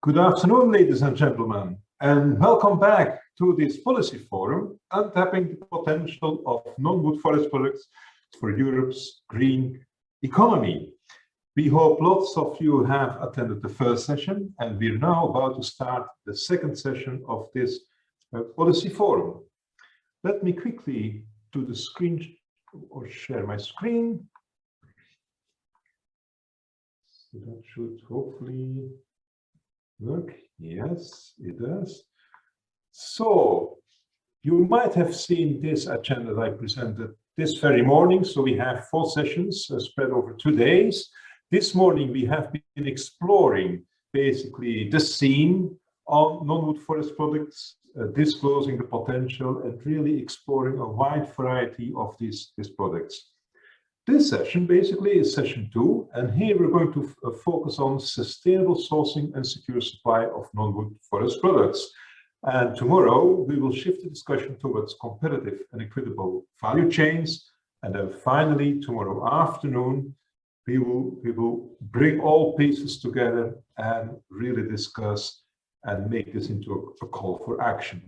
Good afternoon, ladies and gentlemen, and welcome back to this policy forum, Untapping the Potential of Non-Wood Forest Products for Europe's Green Economy. We hope lots of you have attended the first session, and we're now about to start the second session of this policy forum. Let me quickly do the screen or share my screen. So that should hopefully work. Yes, it does. So you might have seen this agenda that I presented this very morning. So we have 4 sessions spread over 2 days. This morning we have been exploring basically the scene on non-wood forest products, disclosing the potential and really exploring a wide variety of these products. This session basically is session 2, and here we're going to focus on sustainable sourcing and secure supply of non-wood forest products. And tomorrow we will shift the discussion towards competitive and equitable value chains. And then finally, tomorrow afternoon, we will bring all pieces together and really discuss and make this into a call for action.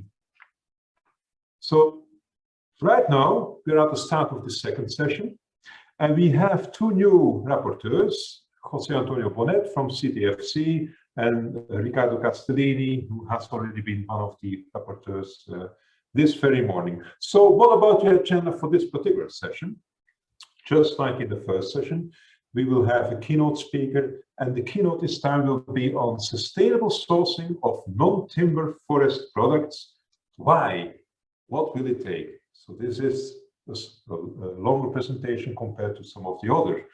So right now, we're at the start of the second session. And we have 2 new rapporteurs, José Antonio Bonet from CTFC and Riccardo Castellini, who has already been one of the rapporteurs this very morning. So what about the agenda for this particular session? Just like in the first session, we will have a keynote speaker, and the keynote this time will be on sustainable sourcing of non-timber forest products. Why? What will it take? So this is a longer presentation compared to some of the other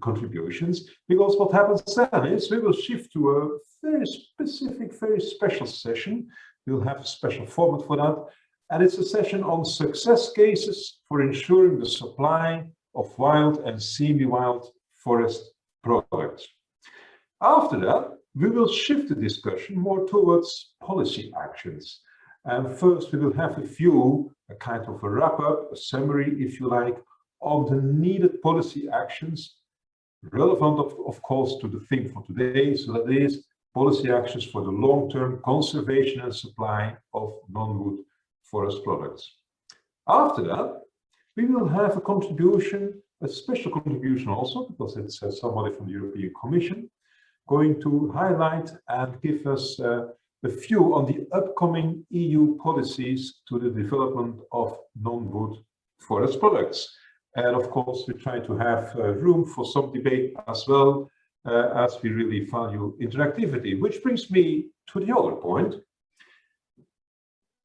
contributions, because what happens then is we will shift to a very specific, very special session. We'll have a special format for that, and it's a session on success cases for ensuring the supply of wild and semi-wild forest products. After that, we will shift the discussion more towards policy actions. And first, we will have a kind of a wrap-up, a summary, if you like, on the needed policy actions relevant, of course, to the theme for today. So that is policy actions for the long-term conservation and supply of non-wood forest products. After that, we will have a contribution, a special contribution also, because it's somebody from the European Commission, going to highlight and give us a view on the upcoming EU policies to the development of non-wood forest products. And of course, we try to have room for some debate as well, as we really value interactivity, which brings me to the other point.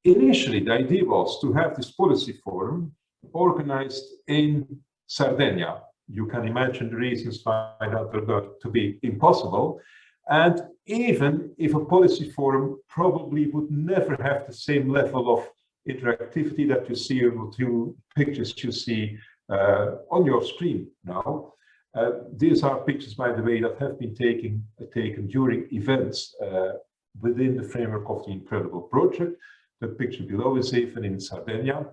Initially, the idea was to have this policy forum organized in Sardinia. You can imagine the reasons why that turned out to be impossible. And even if a policy forum probably would never have the same level of interactivity that you see in the 2 pictures you see on your screen now. These are pictures, by the way, that have been taken during events within the framework of the Incredible project. The picture below is even in Sardinia.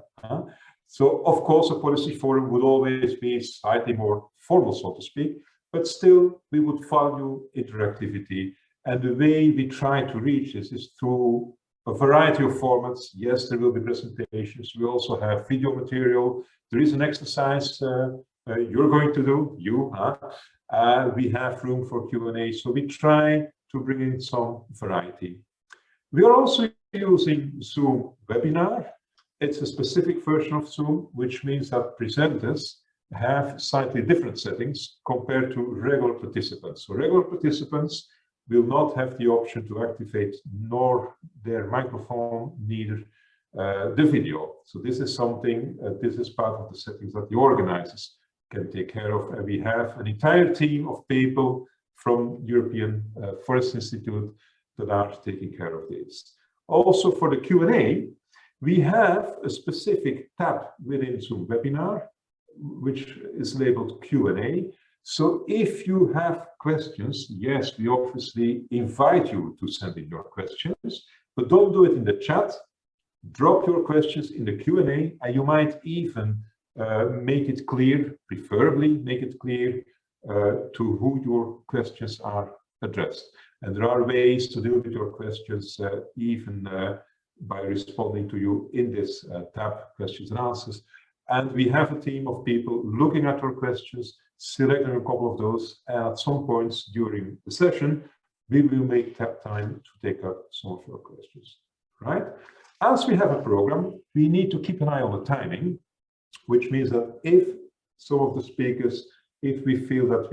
So, of course, a policy forum would always be slightly more formal, so to speak. But still, we would value interactivity. And the way we try to reach this is through a variety of formats. Yes, there will be presentations. We also have video material. There is an exercise you're going to do, we have room for Q&A. So we try to bring in some variety. We are also using Zoom webinar. It's a specific version of Zoom, which means that presenters have slightly different settings compared to regular participants. So regular participants will not have the option to activate nor their microphone, neither the video. So this is something, this is part of the settings that the organizers can take care of. And we have an entire team of people from European Forest Institute that are taking care of this. Also for the Q&A, we have a specific tab within Zoom webinar, which is labeled Q&A. So if you have questions, yes, we obviously invite you to send in your questions, but don't do it in the chat. Drop your questions in the Q&A, and you might even make it clear, preferably make it clear to who your questions are addressed. And there are ways to deal with your questions, even by responding to you in this tab, questions and answers. And we have a team of people looking at your questions, selecting a couple of those, and at some points during the session, we will make time to take up some of your questions, right? As we have a program, we need to keep an eye on the timing, which means that if some of the speakers, if we feel that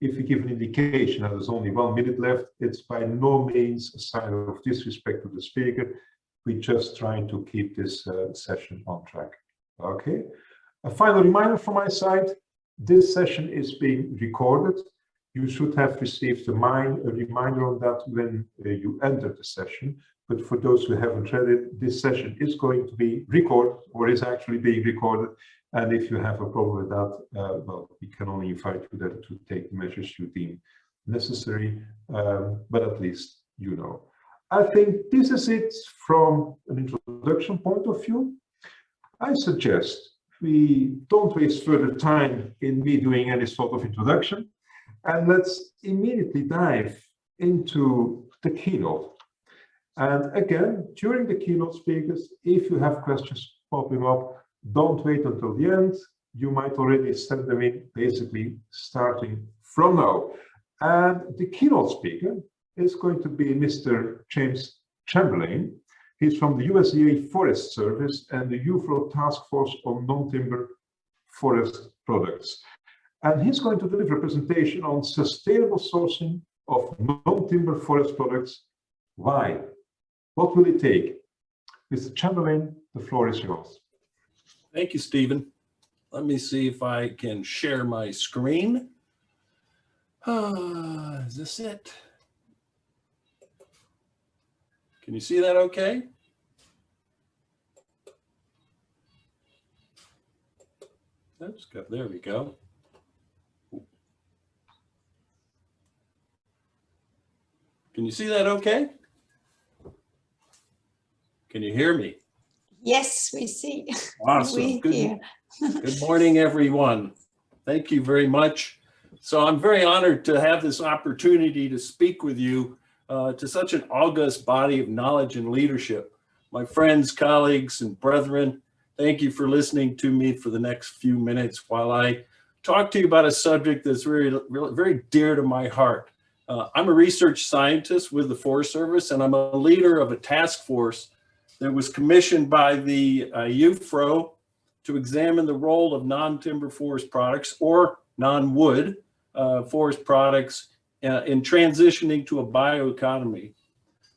if we give an indication that there's only 1 minute left, it's by no means a sign of disrespect to the speaker. We're just trying to keep this session on track. Okay. A final reminder from my side, this session is being recorded. You should have received a reminder on that when you entered the session. But for those who haven't read it, this session is going to be recorded, or is actually being recorded. And if you have a problem with that, well, we can only invite you then to take the measures you deem necessary, but at least you know. I think this is it from an introduction point of view. I suggest we don't waste further time in me doing any sort of introduction, and let's immediately dive into the keynote. And again, during the keynote speakers, if you have questions popping up, don't wait until the end. You might already send them in, basically starting from now. And the keynote speaker is going to be Mr. James Chamberlain. He's from the USDA Forest Service and the UFRO Task Force on Non-Timber Forest Products. And he's going to deliver a presentation on sustainable sourcing of non-timber forest products. Why? What will it take? Mr. Chamberlain, the floor is yours. Thank you, Stephen. Let me see if I can share my screen. Is this it? Can you see that okay? Let's go. There we go. Can you see that okay? Can you hear me? Yes, we see. Awesome. Good morning, everyone. Thank you very much. So I'm very honored to have this opportunity to speak with you to such an august body of knowledge and leadership. My friends, colleagues, and brethren, thank you for listening to me for the next few minutes while I talk to you about a subject that's very dear to my heart. I'm a research scientist with the Forest Service, and I'm a leader of a task force that was commissioned by the IUFRO to examine the role of non-timber forest products or non-wood forest products in transitioning to a bioeconomy.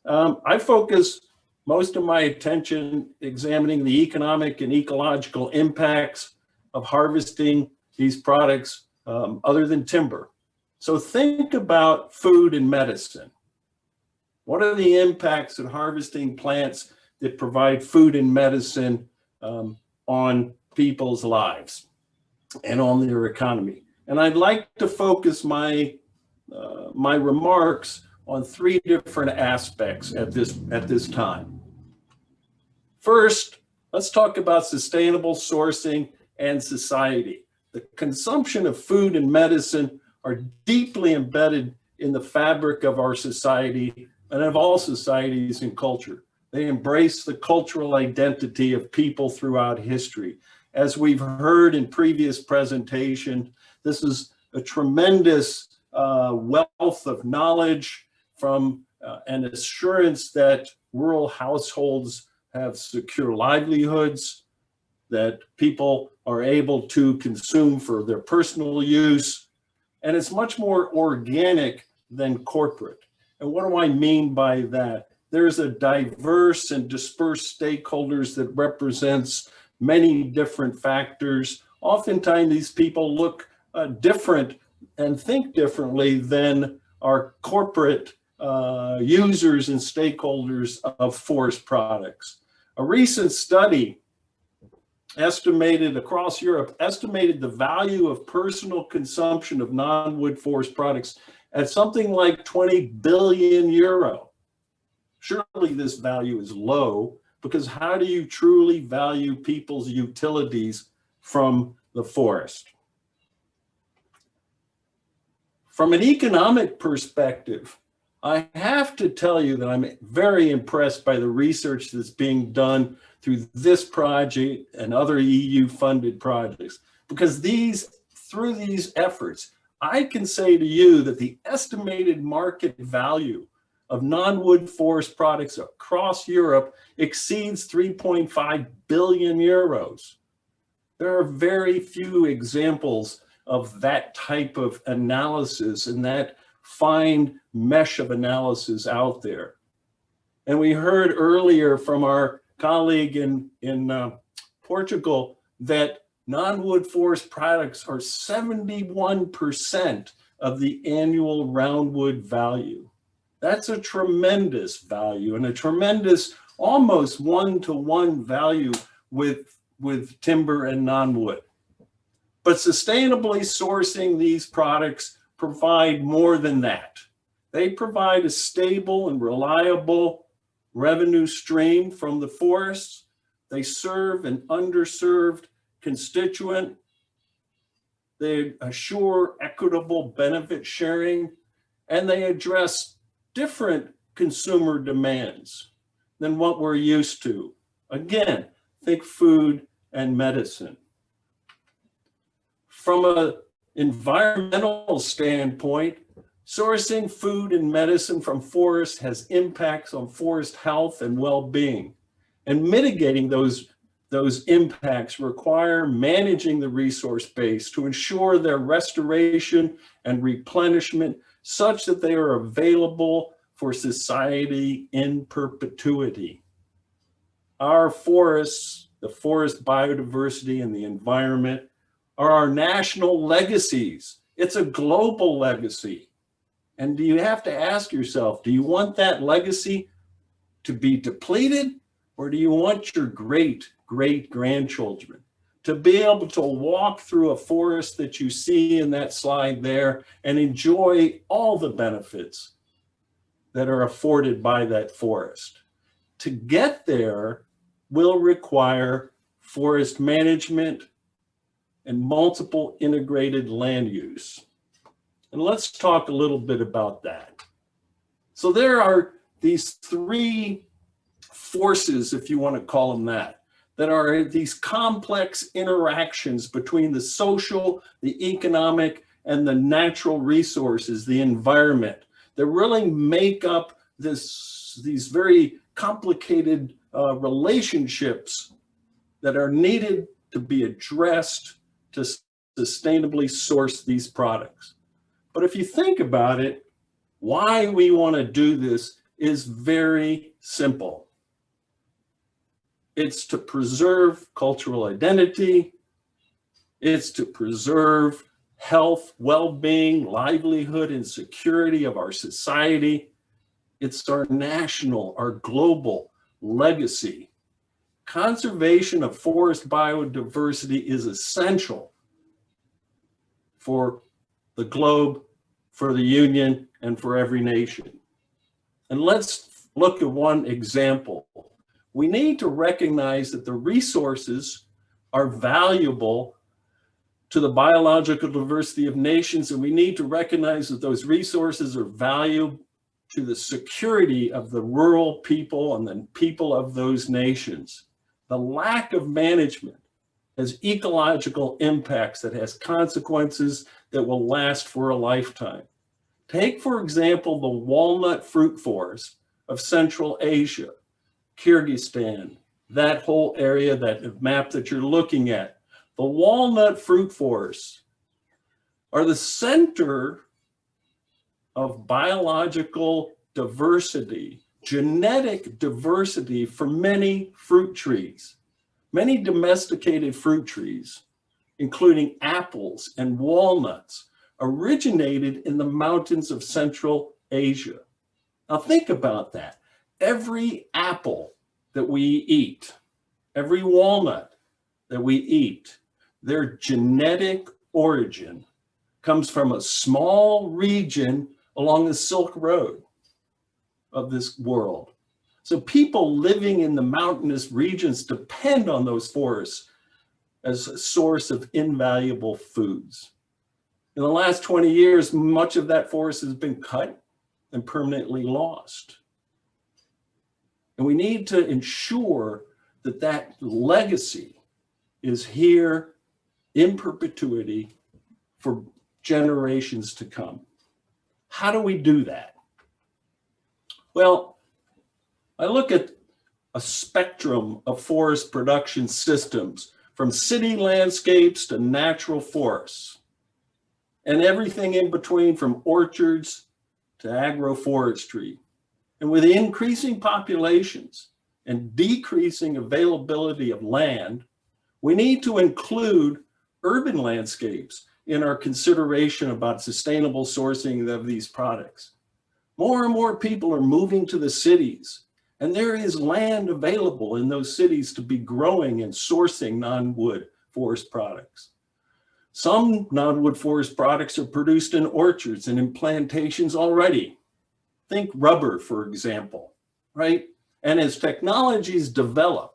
I focus most of my attention examining the economic and ecological impacts of harvesting these products other than timber. So think about food and medicine. What are the impacts of harvesting plants that provide food and medicine on people's lives and on their economy? And I'd like to focus my remarks on three different aspects at this time. First, let's talk about sustainable sourcing and society. The consumption of food and medicine are deeply embedded in the fabric of our society and of all societies and culture. They embrace the cultural identity of people throughout history. As we've heard in previous presentation, this is a tremendous wealth of knowledge from an assurance that rural households have secure livelihoods, that people are able to consume for their personal use, and it's much more organic than corporate. And what do I mean by that? There's a diverse and dispersed stakeholders that represents many different factors. Oftentimes these people look different and think differently than our corporate users and stakeholders of forest products. A recent study estimated across Europe, estimated the value of personal consumption of non-wood forest products at something like 20 billion euro. Surely this value is low, because how do you truly value people's utilities from the forest? From an economic perspective, I have to tell you that I'm very impressed by the research that's being done through this project and other EU-funded projects, because through these efforts, I can say to you that the estimated market value of non-wood forest products across Europe exceeds 3.5 billion euros. There are very few examples of that type of analysis and that fine mesh of analysis out there. And we heard earlier from our colleague in Portugal that non-wood forest products are 71% of the annual roundwood value. That's a tremendous value and a tremendous almost one-to-one value with timber and non-wood. But sustainably sourcing these products provide more than that. They provide a stable and reliable revenue stream from the forests. They serve an underserved constituent. They assure equitable benefit sharing, and they address different consumer demands than what we're used to. Again, think food and medicine. From an environmental standpoint, sourcing food and medicine from forests has impacts on forest health and well-being, and mitigating those impacts require managing the resource base to ensure their restoration and replenishment such that they are available for society in perpetuity. Our forests, the forest biodiversity and the environment, are our national legacies. It's a global legacy. And do you have to ask yourself, do you want that legacy to be depleted, or do you want your great-great-grandchildren to be able to walk through a forest that you see in that slide there and enjoy all the benefits that are afforded by that forest? To get there will require forest management and multiple integrated land use. And let's talk a little bit about that. So there are these three forces, if you want to call them that are these complex interactions between the social, the economic, and the natural resources, the environment, that really make up these very complicated relationships that are needed to be addressed to sustainably source these products. But if you think about it, why we want to do this is very simple. It's to preserve cultural identity. It's to preserve health, well-being, livelihood, and security of our society. It's our national, our global legacy. Conservation of forest biodiversity is essential for the globe, for the union, and for every nation. And let's look at one example. We need to recognize that the resources are valuable to the biological diversity of nations, and we need to recognize that those resources are valuable to the security of the rural people and the people of those nations. The lack of management has ecological impacts that has consequences that will last for a lifetime. Take, for example, the walnut fruit forest of Central Asia, Kyrgyzstan, that whole area, that map that you're looking at. The walnut fruit forests are the center of biological diversity, genetic diversity for many fruit trees. Many domesticated fruit trees, including apples and walnuts, originated in the mountains of Central Asia. Now think about that. Every apple that we eat, every walnut that we eat, their genetic origin comes from a small region along the Silk Road of this world. So people living in the mountainous regions depend on those forests as a source of invaluable foods. In the last 20 years, much of that forest has been cut and permanently lost. And we need to ensure that that legacy is here in perpetuity for generations to come. How do we do that? Well, I look at a spectrum of forest production systems, from city landscapes to natural forests, and everything in between, from orchards to agroforestry. And with increasing populations and decreasing availability of land, we need to include urban landscapes in our consideration about sustainable sourcing of these products. More and more people are moving to the cities, and there is land available in those cities to be growing and sourcing non-wood forest products. Some non-wood forest products are produced in orchards and in plantations already. Think rubber, for example, right? And as technologies develop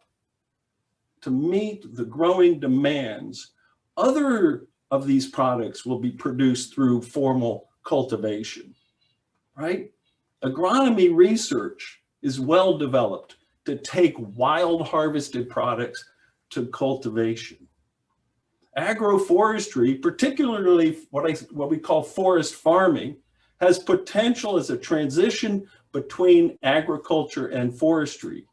to meet the growing demands, other of these products will be produced through formal cultivation, right? Agronomy research is well developed to take wild harvested products to cultivation. Agroforestry, particularly what we call forest farming, has potential as a transition between agriculture and forestry.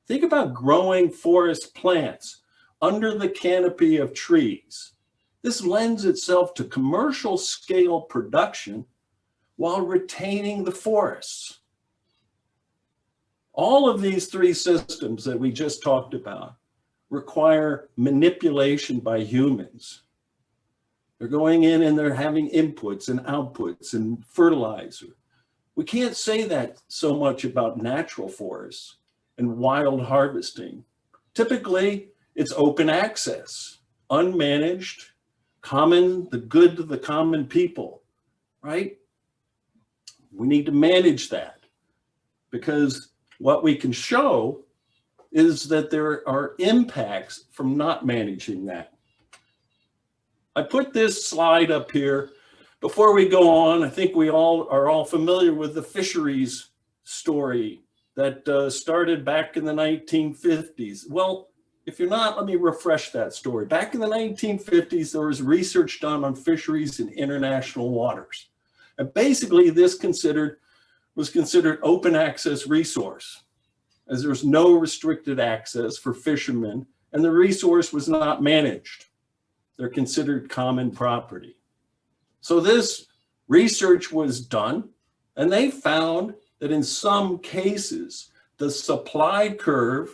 Think about growing forest plants under the canopy of trees. This lends itself to commercial scale production while retaining the forests. All of these three systems that we just talked about require manipulation by humans. They're going in and they're having inputs and outputs and fertilizer. We can't say that so much about natural forests and wild harvesting. Typically, it's open access, unmanaged, the good to the common people, right? We need to manage that, because what we can show is that there are impacts from not managing that. I put this slide up here. Before we go on, I think we all are familiar with the fisheries story that started back in the 1950s. Well, if you're not, let me refresh that story. Back in the 1950s, there was research done on fisheries in international waters. And basically this was considered open access resource, as there was no restricted access for fishermen, and the resource was not managed. They're considered common property. So this research was done, and they found that in some cases, the supply curve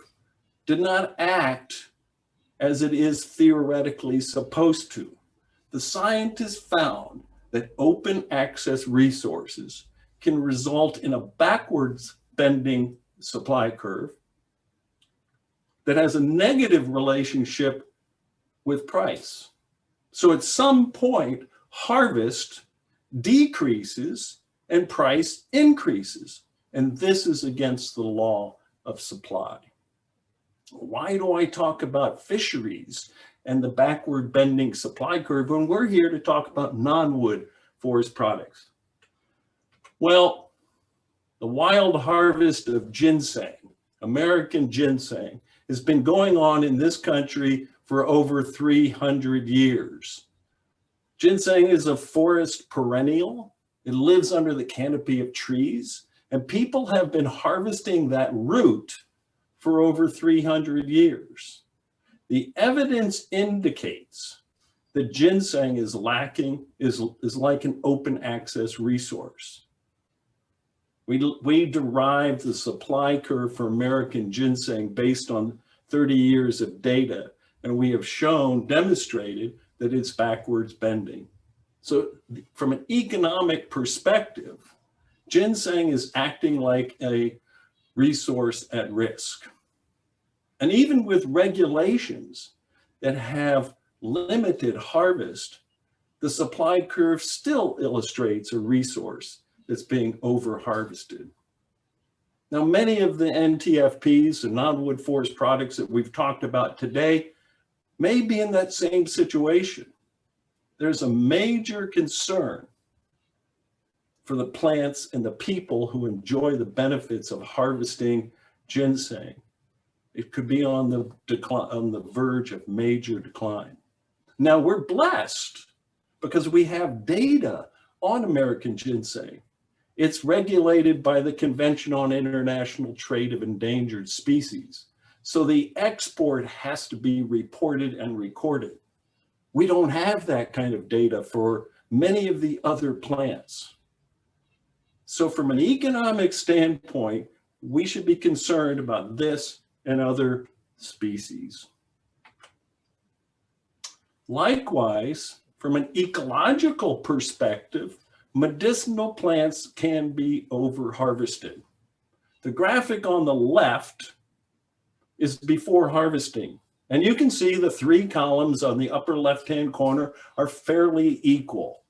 did not act as it is theoretically supposed to. The scientists found that open access resources can result in a backwards bending supply curve that has a negative relationship with price. So at some point, harvest decreases and price increases. And this is against the law of supply. Why do I talk about fisheries and the backward bending supply curve when we're here to talk about non-wood forest products? Well, the wild harvest of ginseng, American ginseng, has been going on in this country for over 300 years. Ginseng is a forest perennial. It lives under the canopy of trees, and people have been harvesting that root for over 300 years. The evidence indicates that ginseng is like an open access resource. We derived the supply curve for American ginseng based on 30 years of data, and we have demonstrated that it's backwards bending. So from an economic perspective, ginseng is acting like a resource at risk. And even with regulations that have limited harvest, the supply curve still illustrates a resource that's being over-harvested. Now, many of the NTFPs, the non-wood forest products that we've talked about today, may be in that same situation. There's a major concern for the plants and the people who enjoy the benefits of harvesting ginseng. It could be on the decline, on the verge of major decline. Now we're blessed because we have data on American ginseng. It's regulated by the Convention on International Trade of Endangered Species. So the export has to be reported and recorded. We don't have that kind of data for many of the other plants. So from an economic standpoint, we should be concerned about this and other species. Likewise, from an ecological perspective, medicinal plants can be over-harvested. The graphic on the left is before harvesting. And you can see the three columns on the upper left-hand corner are fairly equal.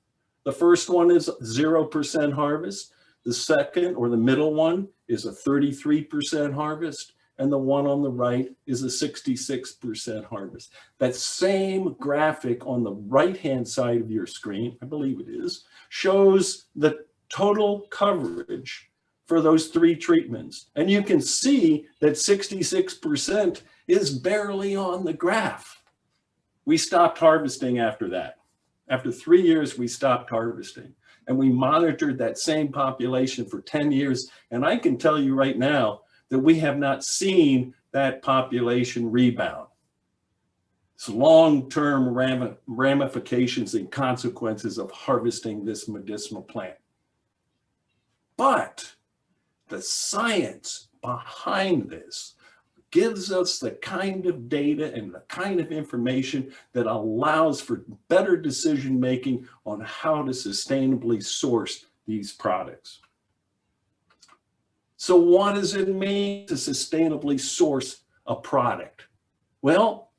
The first one is 0% harvest. The second, or the middle one, is a 33% harvest. And the one on the right is a 66% harvest. That same graphic on the right-hand side of your screen, I believe it is, shows the total coverage for those three treatments. And you can see that 66% is barely on the graph. We stopped harvesting after that. After 3 years, we stopped harvesting. And we monitored that same population for 10 years. And I can tell you right now that we have not seen that population rebound. It's long-term ramifications and consequences of harvesting this medicinal plant. But the science behind this gives us the kind of data and the kind of information that allows for better decision-making on how to sustainably source these products. So what does it mean to sustainably source a product? Well,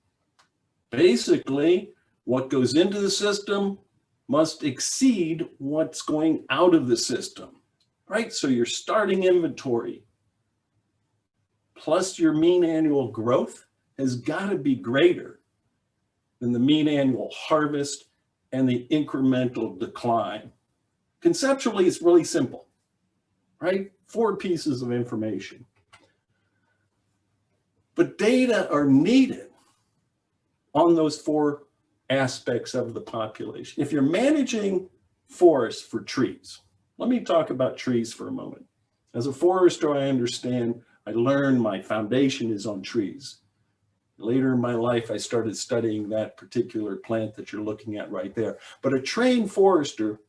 basically, what goes into the system must exceed what's going out of the system, right? So your starting inventory plus your mean annual growth has got to be greater than the mean annual harvest and the incremental decline. Conceptually, it's really simple, right? 4 pieces of information. But data are needed on those 4 aspects of the population. If you're managing forests for trees, let me talk about trees for a moment. As a forester, I understand, I learned my foundation is on trees. Later in my life, I started studying that particular plant that you're looking at right there. But a trained forester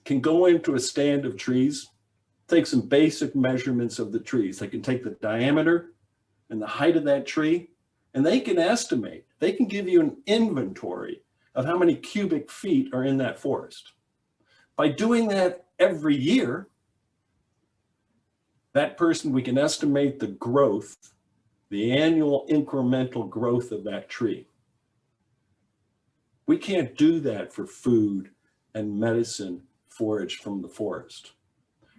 can go into a stand of trees, take some basic measurements of the trees. They can take the diameter and the height of that tree, and they can estimate, they can give you an inventory of how many cubic feet are in that forest. By doing that every year, that person, we can estimate the growth, the annual incremental growth of that tree. We can't do that for food and medicine forage from the forest.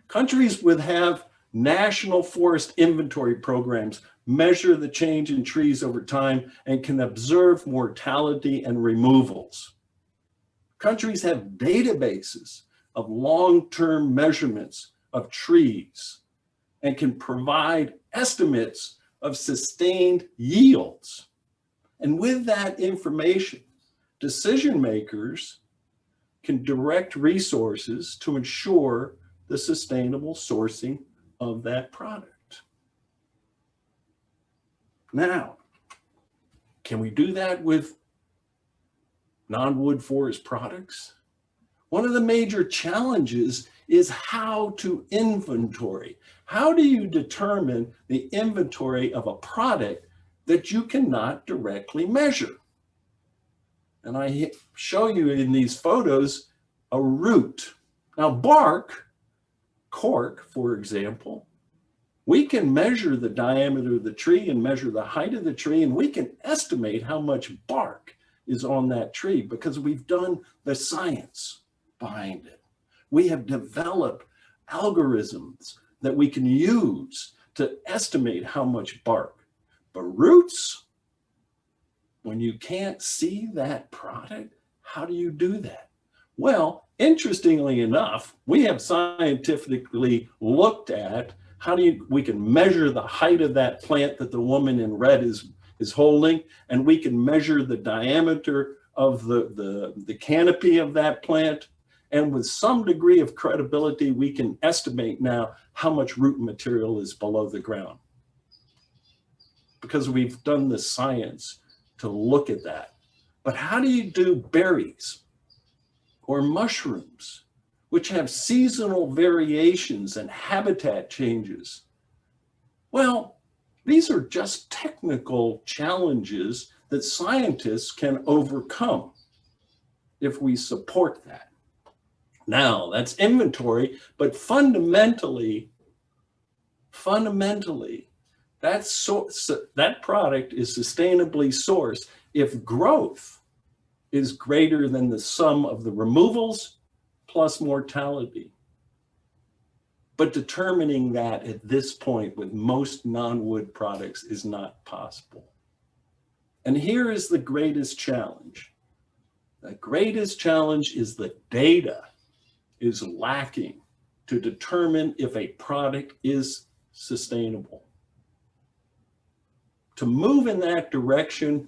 Countries would have national forest inventory programs measure the change in trees over time and can observe mortality and removals. Countries have databases of long-term measurements of trees and can provide estimates of sustained yields. And with that information, decision makers can direct resources to ensure the sustainable sourcing of that product. Now, can we do that with non-wood forest products? One of the major challenges is how to inventory. How do you determine the inventory of a product that you cannot directly measure? And I show you in these photos a root. Now, bark, cork, for example, we can measure the diameter of the tree and measure the height of the tree, and we can estimate how much bark is on that tree because we've done the science behind it. We have developed algorithms that we can use to estimate how much bark. But roots, when you can't see that product, how do you do that? Well, interestingly enough, we have scientifically looked at how we can measure the height of that plant that the woman in red is holding, and we can measure the diameter of the canopy of that plant. And with some degree of credibility, we can estimate now how much root material is below the ground, because we've done the science to look at that. But how do you do berries or mushrooms, which have seasonal variations and habitat changes? Well, these are just technical challenges that scientists can overcome if we support that. Now, that's inventory, but fundamentally, that product is sustainably sourced if growth is greater than the sum of the removals plus mortality. But determining that at this point with most non-wood products is not possible. And here is the greatest challenge. The greatest challenge is the data is lacking to determine if a product is sustainable. To move in that direction,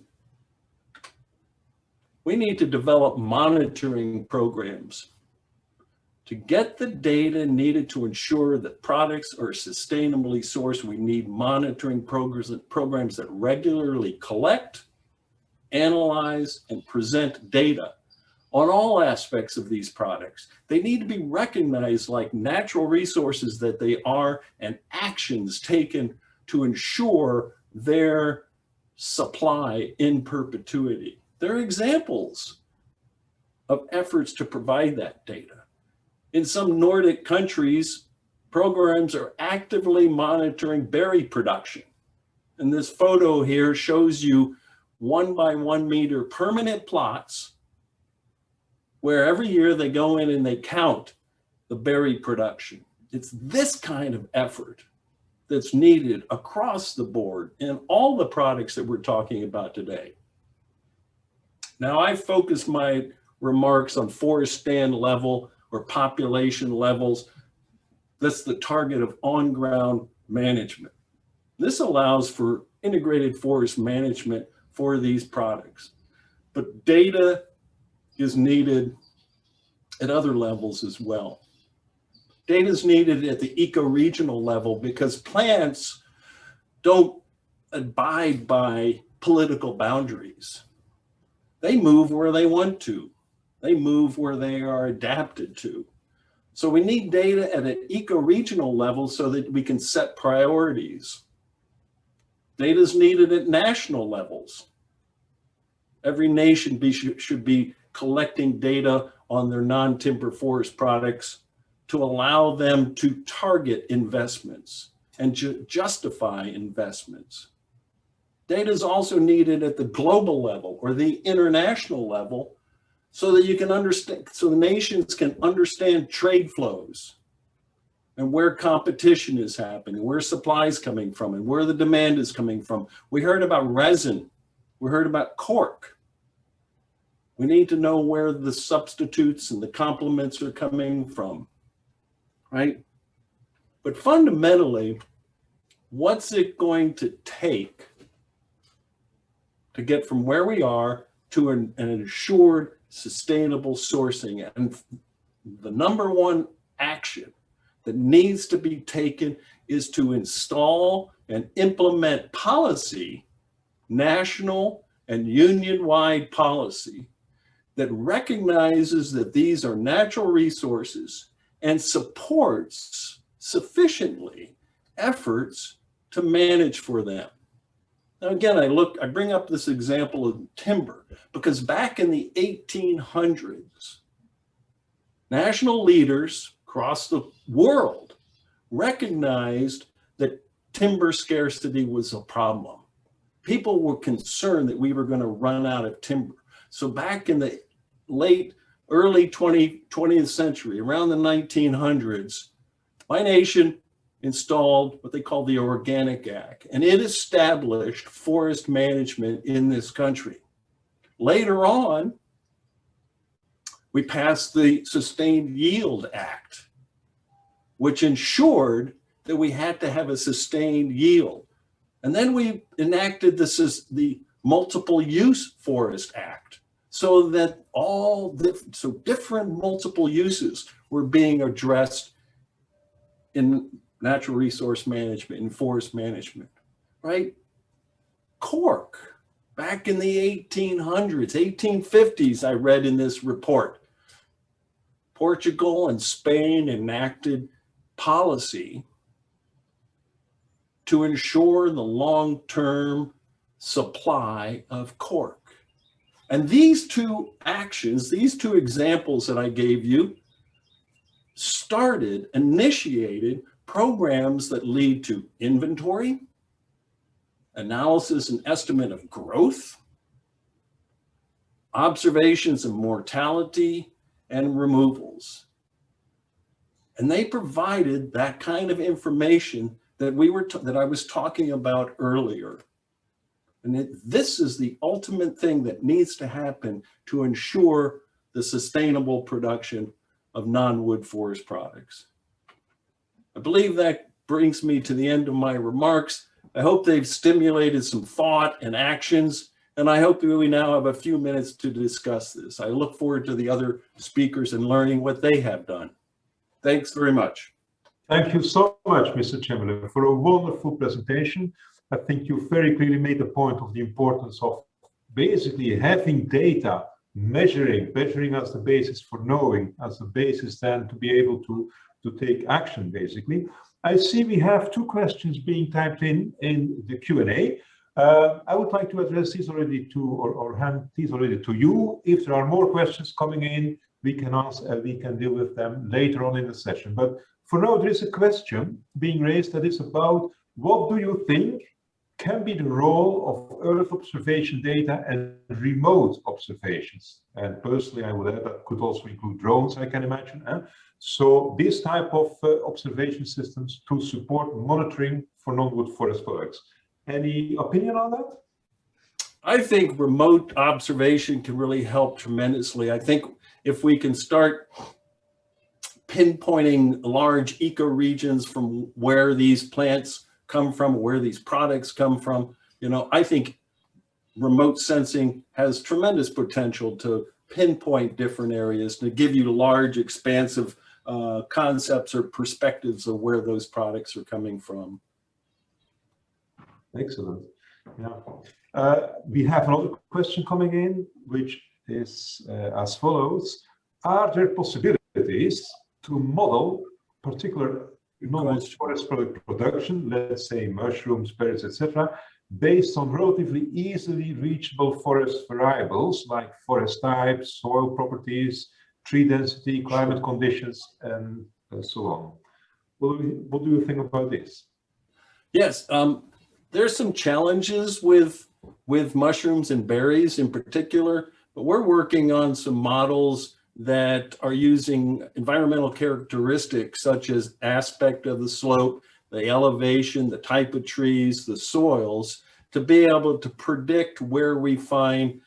we need to develop monitoring programs. To get the data needed to ensure that products are sustainably sourced, we need monitoring programs that regularly collect, analyze, and present data on all aspects of these products. They need to be recognized like natural resources that they are, and actions taken to ensure their supply in perpetuity. There are examples of efforts to provide that data. In some Nordic countries, programs are actively monitoring berry production. And this photo here shows you 1 by 1 meter permanent plots where every year they go in and they count the berry production. It's this kind of effort that's needed across the board in all the products that we're talking about today. Now, I focused my remarks on forest stand level or population levels. That's the target of on-ground management. This allows for integrated forest management for these products. But data is needed at other levels as well. Data is needed at the eco-regional level because plants don't abide by political boundaries. They move where they want to. They move where they are adapted to. So we need data at an eco-regional level so that we can set priorities. Data is needed at national levels. Every nation should be collecting data on their non-timber forest products to allow them to target investments and justify investments. Data is also needed at the global level or the international level so that you can understand, so the nations can understand trade flows and where competition is happening, where supply is coming from, and where the demand is coming from. We heard about resin. We heard about cork. We need to know where the substitutes and the complements are coming from, right? But fundamentally, what's it going to take to get from where we are to an assured sustainable sourcing? And the number one action that needs to be taken is to install and implement policy, national and union-wide policy, that recognizes that these are natural resources and supports sufficiently efforts to manage for them. Now again, I bring up this example of timber because back in the 1800s, national leaders across the world recognized that timber scarcity was a problem. People were concerned that we were going to run out of timber. So back in the early 20th century, around the 1900s, my nation installed what they call the Organic Act, and it established forest management in this country. Later on, we passed the Sustained Yield Act, which ensured that we had to have a sustained yield. And then we enacted the Multiple Use Forest Act, so that different multiple uses were being addressed in natural resource management, in forest management, right? Cork, back in the 1800s, 1850s, I read in this report, Portugal and Spain enacted policy to ensure the long-term supply of cork. And these two actions, these two examples that I gave you, initiated programs that lead to inventory, analysis and estimate of growth, observations of mortality and removals. And they provided that kind of information that I was talking about earlier. And this is the ultimate thing that needs to happen to ensure the sustainable production of non-wood forest products. I believe that brings me to the end of my remarks. I hope they've stimulated some thought and actions, and I hope that we now have a few minutes to discuss this. I look forward to the other speakers and learning what they have done. Thanks very much. Thank you so much, Mr. Chamberlain, for a wonderful presentation. I think you very clearly made the point of the importance of basically having data, measuring as the basis for knowing, as the basis then to be able to take action, basically. I see we have two questions being typed in the Q&A. I would like to address these already to, or hand these already to you. If there are more questions coming in, we can ask, we can deal with them later on in the session. But for now, there is a question being raised that is about what do you think can be the role of Earth observation data and remote observations? And personally, I would add that could also include drones, I can imagine. So this type of observation systems to support monitoring for non-wood forest products. Any opinion on that? I think remote observation can really help tremendously. I think if we can start pinpointing large ecoregions from where these plants come from, where these products come from, I think remote sensing has tremendous potential to pinpoint different areas, to give you large, expansive concepts or perspectives of where those products are coming from. Excellent. Yeah. We have another question coming in, which is as follows. Are there possibilities to model particular non-wood forest product production, let's say mushrooms, berries, etc., based on relatively easily reachable forest variables like forest types, soil properties, tree density, climate conditions, and so on? What do you think about this? Yes, there's some challenges with mushrooms and berries in particular, but we're working on some models that are using environmental characteristics such as aspect of the slope, the elevation, the type of trees, the soils, to be able to predict where we find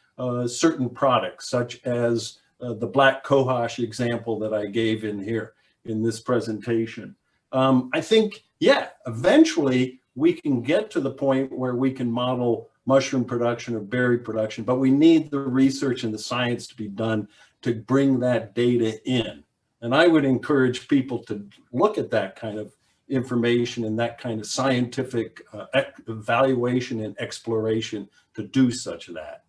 certain products, such as the black cohosh example that I gave in here in this presentation. I think, yeah, eventually we can get to the point where we can model mushroom production or berry production, but we need the research and the science to be done to bring that data in. And I would encourage people to look at that kind of information and that kind of scientific evaluation and exploration to do such that.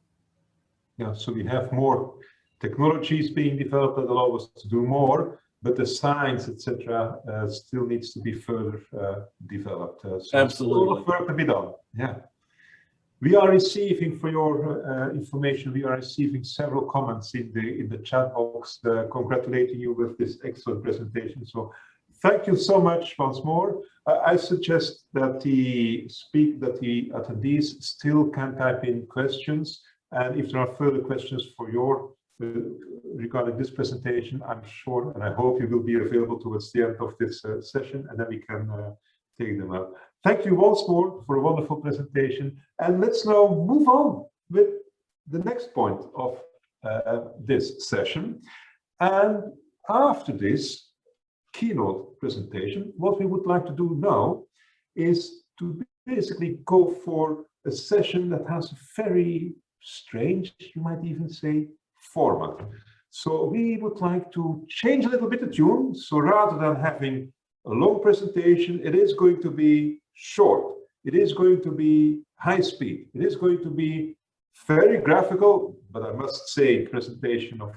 Yeah, so we have more technologies being developed that allow us to do more, but the science, etc., still needs to be further developed. So absolutely. A lot of work to be done. Yeah. We are receiving, for your information, we are receiving several comments in the chat box congratulating you with this excellent presentation. So thank you so much once more. I suggest that the attendees still can type in questions, and if there are further questions for your regarding this presentation, I'm sure and I hope you will be available towards the end of this session, and then we can take them up. Thank you once more for a wonderful presentation, and let's now move on with the next point of this session. And after this keynote presentation, what we would like to do now is to basically go for a session that has a very strange, you might even say, format. So we would like to change a little bit the tune. So rather than having a long presentation, it is going to be short. It is going to be high speed. It is going to be very graphical, but I must say, presentation of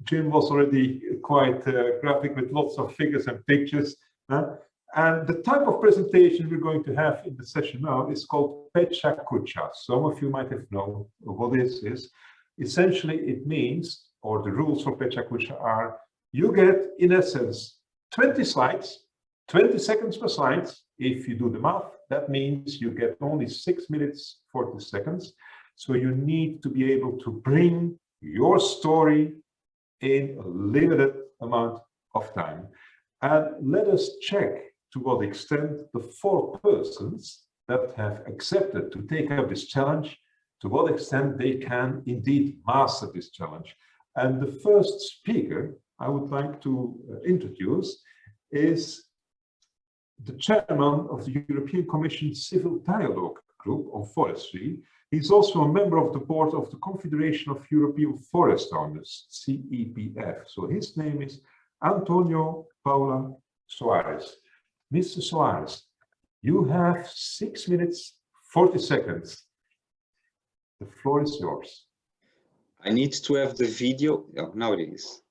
Jim was already quite graphic with lots of figures and pictures. And the type of presentation we're going to have in the session now is called Pecha Kucha. Some of you might have known what this is. Essentially, it means, or the rules for Pecha Kucha are, you get, in essence, 20 slides, 20 seconds per slide. If you do the math, that means you get only 6 minutes, 40 seconds. So you need to be able to bring your story in a limited amount of time. And let us check to what extent the 4 persons that have accepted to take up this challenge, to what extent they can indeed master this challenge. And the first speaker I would like to introduce is the chairman of the European Commission Civil Dialogue Group on Forestry. He's also a member of the board of the Confederation of European Forest Owners, CEPF. So his name is Antonio Paula Soares. Mr. Soares, you have 6 minutes, 40 seconds. The floor is yours. I need to have the video. Oh, now it is.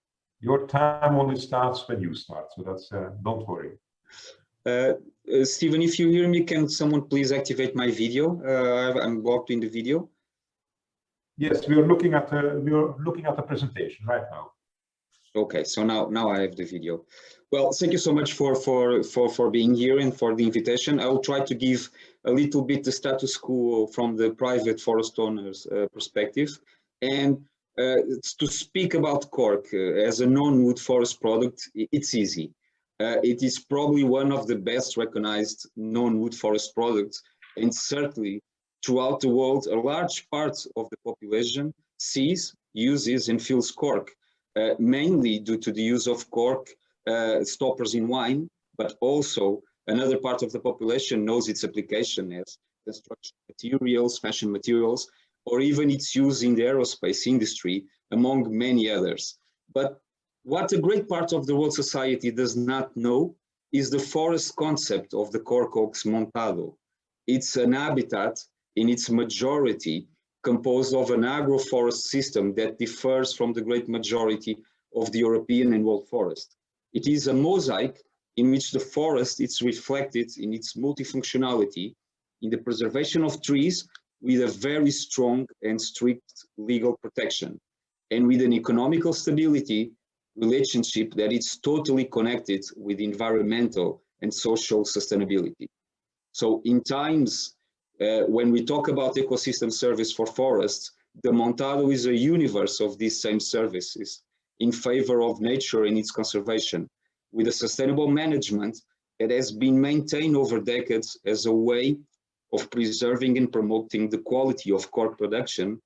Your time only starts when you start, so that's don't worry. Stephen, if you hear me, can someone please activate my video? I'm blocked in the video. Yes, we are looking at the presentation right now. Okay, so now I have the video. Well, thank you so much for being here and for the invitation. I will try to give a little bit the status quo from the private forest owners perspective, and to speak about cork as a non-wood forest product. It's easy. It is probably one of the best recognized non-wood forest products, and certainly throughout the world, a large part of the population sees, uses, and feels cork. Mainly due to the use of cork stoppers in wine, but also another part of the population knows its application as construction materials, fashion materials, or even its use in the aerospace industry, among many others. But what a great part of the world society does not know is the forest concept of the cork oaks montado. It's an habitat in its majority composed of an agroforest system that differs from the great majority of the European and world forest. It is a mosaic in which the forest is reflected in its multifunctionality, in the preservation of trees with a very strong and strict legal protection, and with an economical stability relationship that is totally connected with environmental and social sustainability. So in times when we talk about ecosystem service for forests, the Montado is a universe of these same services in favor of nature and its conservation, with a sustainable management that has been maintained over decades as a way of preserving and promoting the quality of cork production,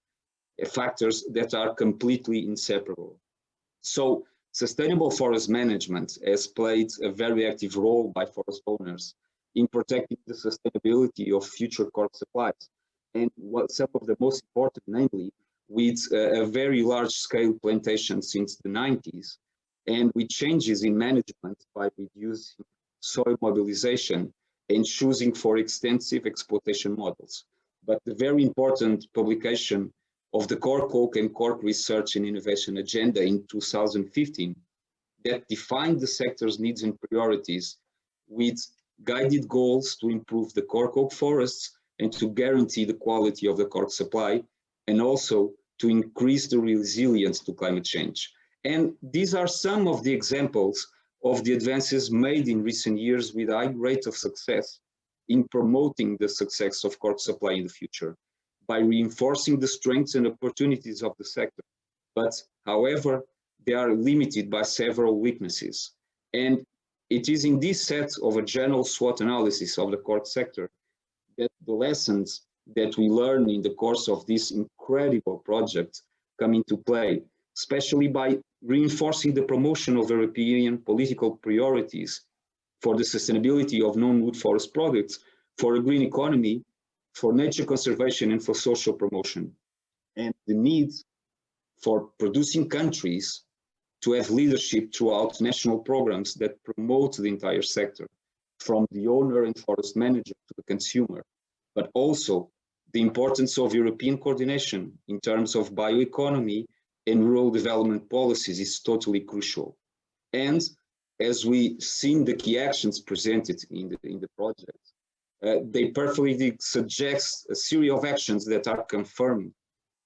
factors that are completely inseparable. So sustainable forest management has played a very active role by forest owners in protecting the sustainability of future cork supplies. And what some of the most important, namely, with a very large-scale plantation since the 90s, and with changes in management by reducing soil mobilization and choosing for extensive exploitation models. But the very important publication of the Cork Oak and Cork Research and Innovation Agenda in 2015 that defined the sector's needs and priorities with guided goals to improve the cork oak forests and to guarantee the quality of the cork supply, and also to increase the resilience to climate change. And these are some of the examples of the advances made in recent years with a high rate of success in promoting the success of cork supply in the future by reinforcing the strengths and opportunities of the sector. But however, they are limited by several weaknesses. And it is in this set of a general SWOT analysis of the cork sector that the lessons that we learn in the course of this incredible project come into play. especially by reinforcing the promotion of European political priorities for the sustainability of non-wood forest products, for a green economy, for nature conservation, and for social promotion. And the need for producing countries to have leadership throughout national programs that promote the entire sector, from the owner and forest manager to the consumer, but also the importance of European coordination in terms of bioeconomy and rural development policies is totally crucial. And as we seen the key actions presented in the project, they perfectly suggest a series of actions that are confirmed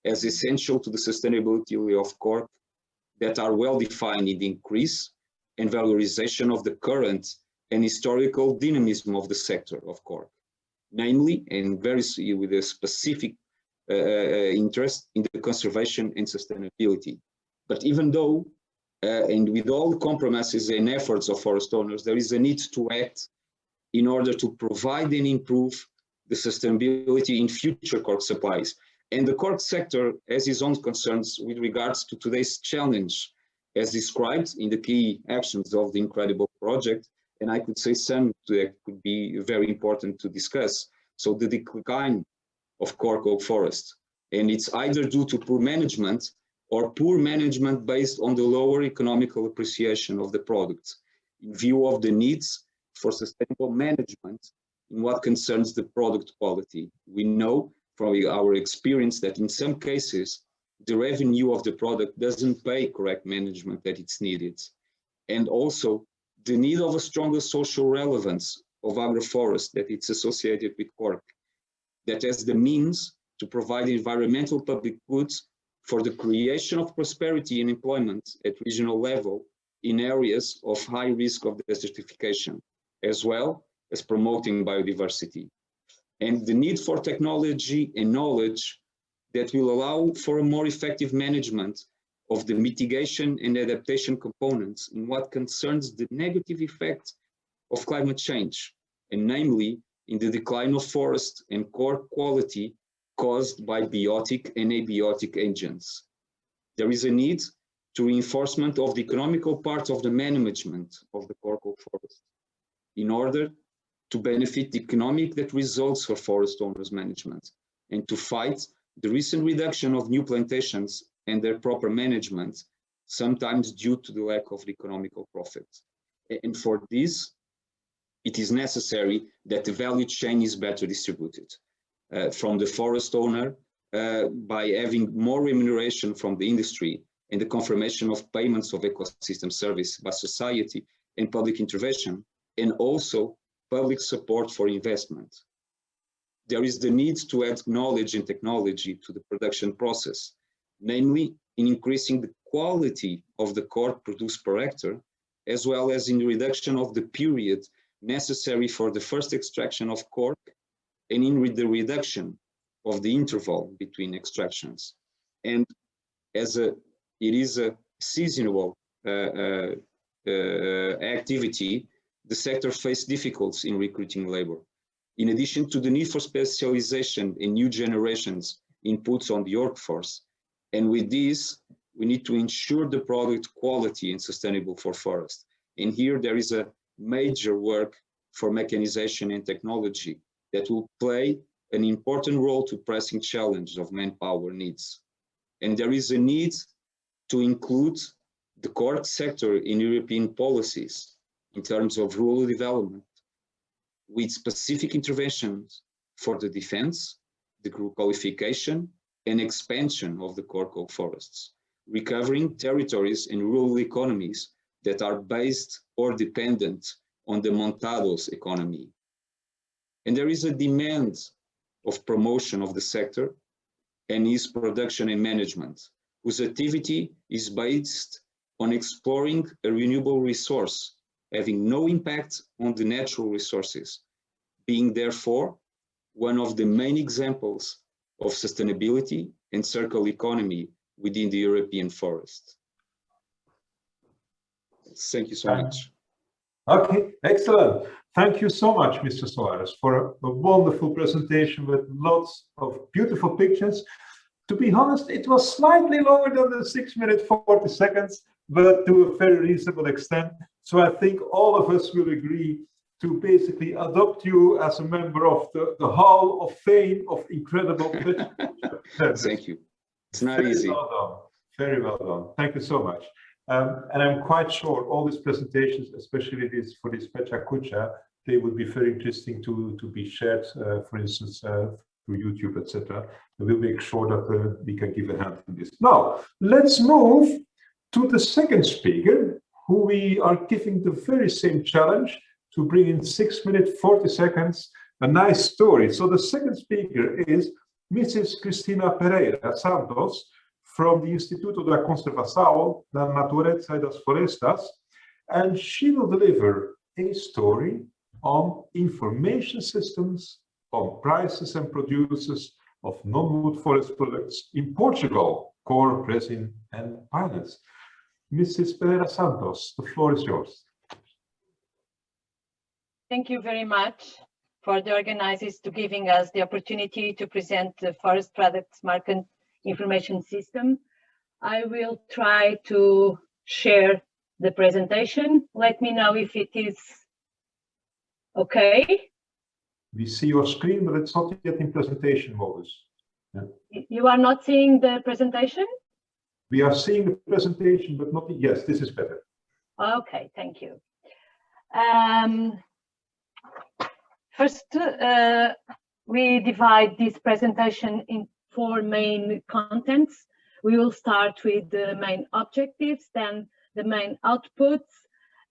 as essential to the sustainability of cork, that are well defined in the increase and valorization of the current and historical dynamism of the sector of cork, namely, and very with a specific interest in the conservation and sustainability. But even though, and with all the compromises and efforts of forest owners, there is a need to act in order to provide and improve the sustainability in future cork supplies. And the cork sector has its own concerns with regards to today's challenge, as described in the key actions of the incredible project. And I could say some that could be very important to discuss. So the decline of cork oak forest, and it's either due to poor management or poor management based on the lower economical appreciation of the product, in view of the needs for sustainable management in what concerns the product quality. We know from our experience that in some cases, the revenue of the product doesn't pay correct management that it's needed. And also the need of a stronger social relevance of agroforest that it's associated with cork, that has the means to provide environmental public goods for the creation of prosperity and employment at regional level in areas of high risk of desertification, as well as promoting biodiversity. And the need for technology and knowledge that will allow for a more effective management of the mitigation and adaptation components in what concerns the negative effects of climate change, and namely in the decline of forest and cork quality caused by biotic and abiotic agents. There is a need to reinforcement of the economical part of the management of the cork oak forest in order to benefit the economic that results for forest owners management, and to fight the recent reduction of new plantations and their proper management, sometimes due to the lack of economical profit. And for this, it is necessary that the value chain is better distributed from the forest owner by having more remuneration from the industry and the confirmation of payments of ecosystem service by society and public intervention, and also public support for investment. There is the need to add knowledge and technology to the production process, namely in increasing the quality of the cork produced per hectare, as well as in the reduction of the period necessary for the first extraction of cork, and in the reduction of the interval between extractions. And as it is a seasonal activity, the sector faced difficulties in recruiting labor. In addition to the need for specialization and new generations inputs on the workforce, and with this, we need to ensure the product quality and sustainable for forest. And here there is a major work for mechanization and technology that will play an important role to pressing challenge of manpower needs. And there is a need to include the cork sector in European policies in terms of rural development, with specific interventions for the defense, the qualification, and expansion of the cork oak forests, recovering territories and rural economies that are based or dependent on the montados economy. And there is a demand of promotion of the sector and its production and management, whose activity is based on exploring a renewable resource, having no impact on the natural resources, being therefore one of the main examples of sustainability and circular economy within the European forest. Thank you so much. Okay, excellent. Thank you so much, Mr. Soares, for a wonderful presentation with lots of beautiful pictures. To be honest, it was slightly longer than the 6 minutes 40 seconds, but to a very reasonable extent. So I think all of us will agree to basically adopt you as a member of the Hall of Fame of incredible. Thank you. It's not easy. Well done. Very well done. Thank you so much. And I'm quite sure all these presentations, especially this for this Pecha Kucha, they would be very interesting to be shared, for instance, through YouTube, etc. We'll make sure that we can give a hand in this. Now, let's move to the second speaker, who we are giving the very same challenge to bring in 6 minutes 40 seconds a nice story. So the second speaker is Mrs. Cristina Pereira Santos from the Instituto da Conservação da Natureza e das Florestas, and she will deliver a story on information systems, on prices and producers of non-wood forest products in Portugal, core, resin, and pallets. Mrs. Pereira Santos, the floor is yours. Thank you very much for the organizers to giving us the opportunity to present the forest products market information system. I will try to share the presentation. Let me know if it is okay. We see your screen, but it's not yet in presentation mode. Yeah. You are not seeing the presentation? We are seeing the presentation, but not. Yes, this is better. Okay, thank you. First, we divide this presentation in 4 main contents. We will start with the main objectives, then the main outputs,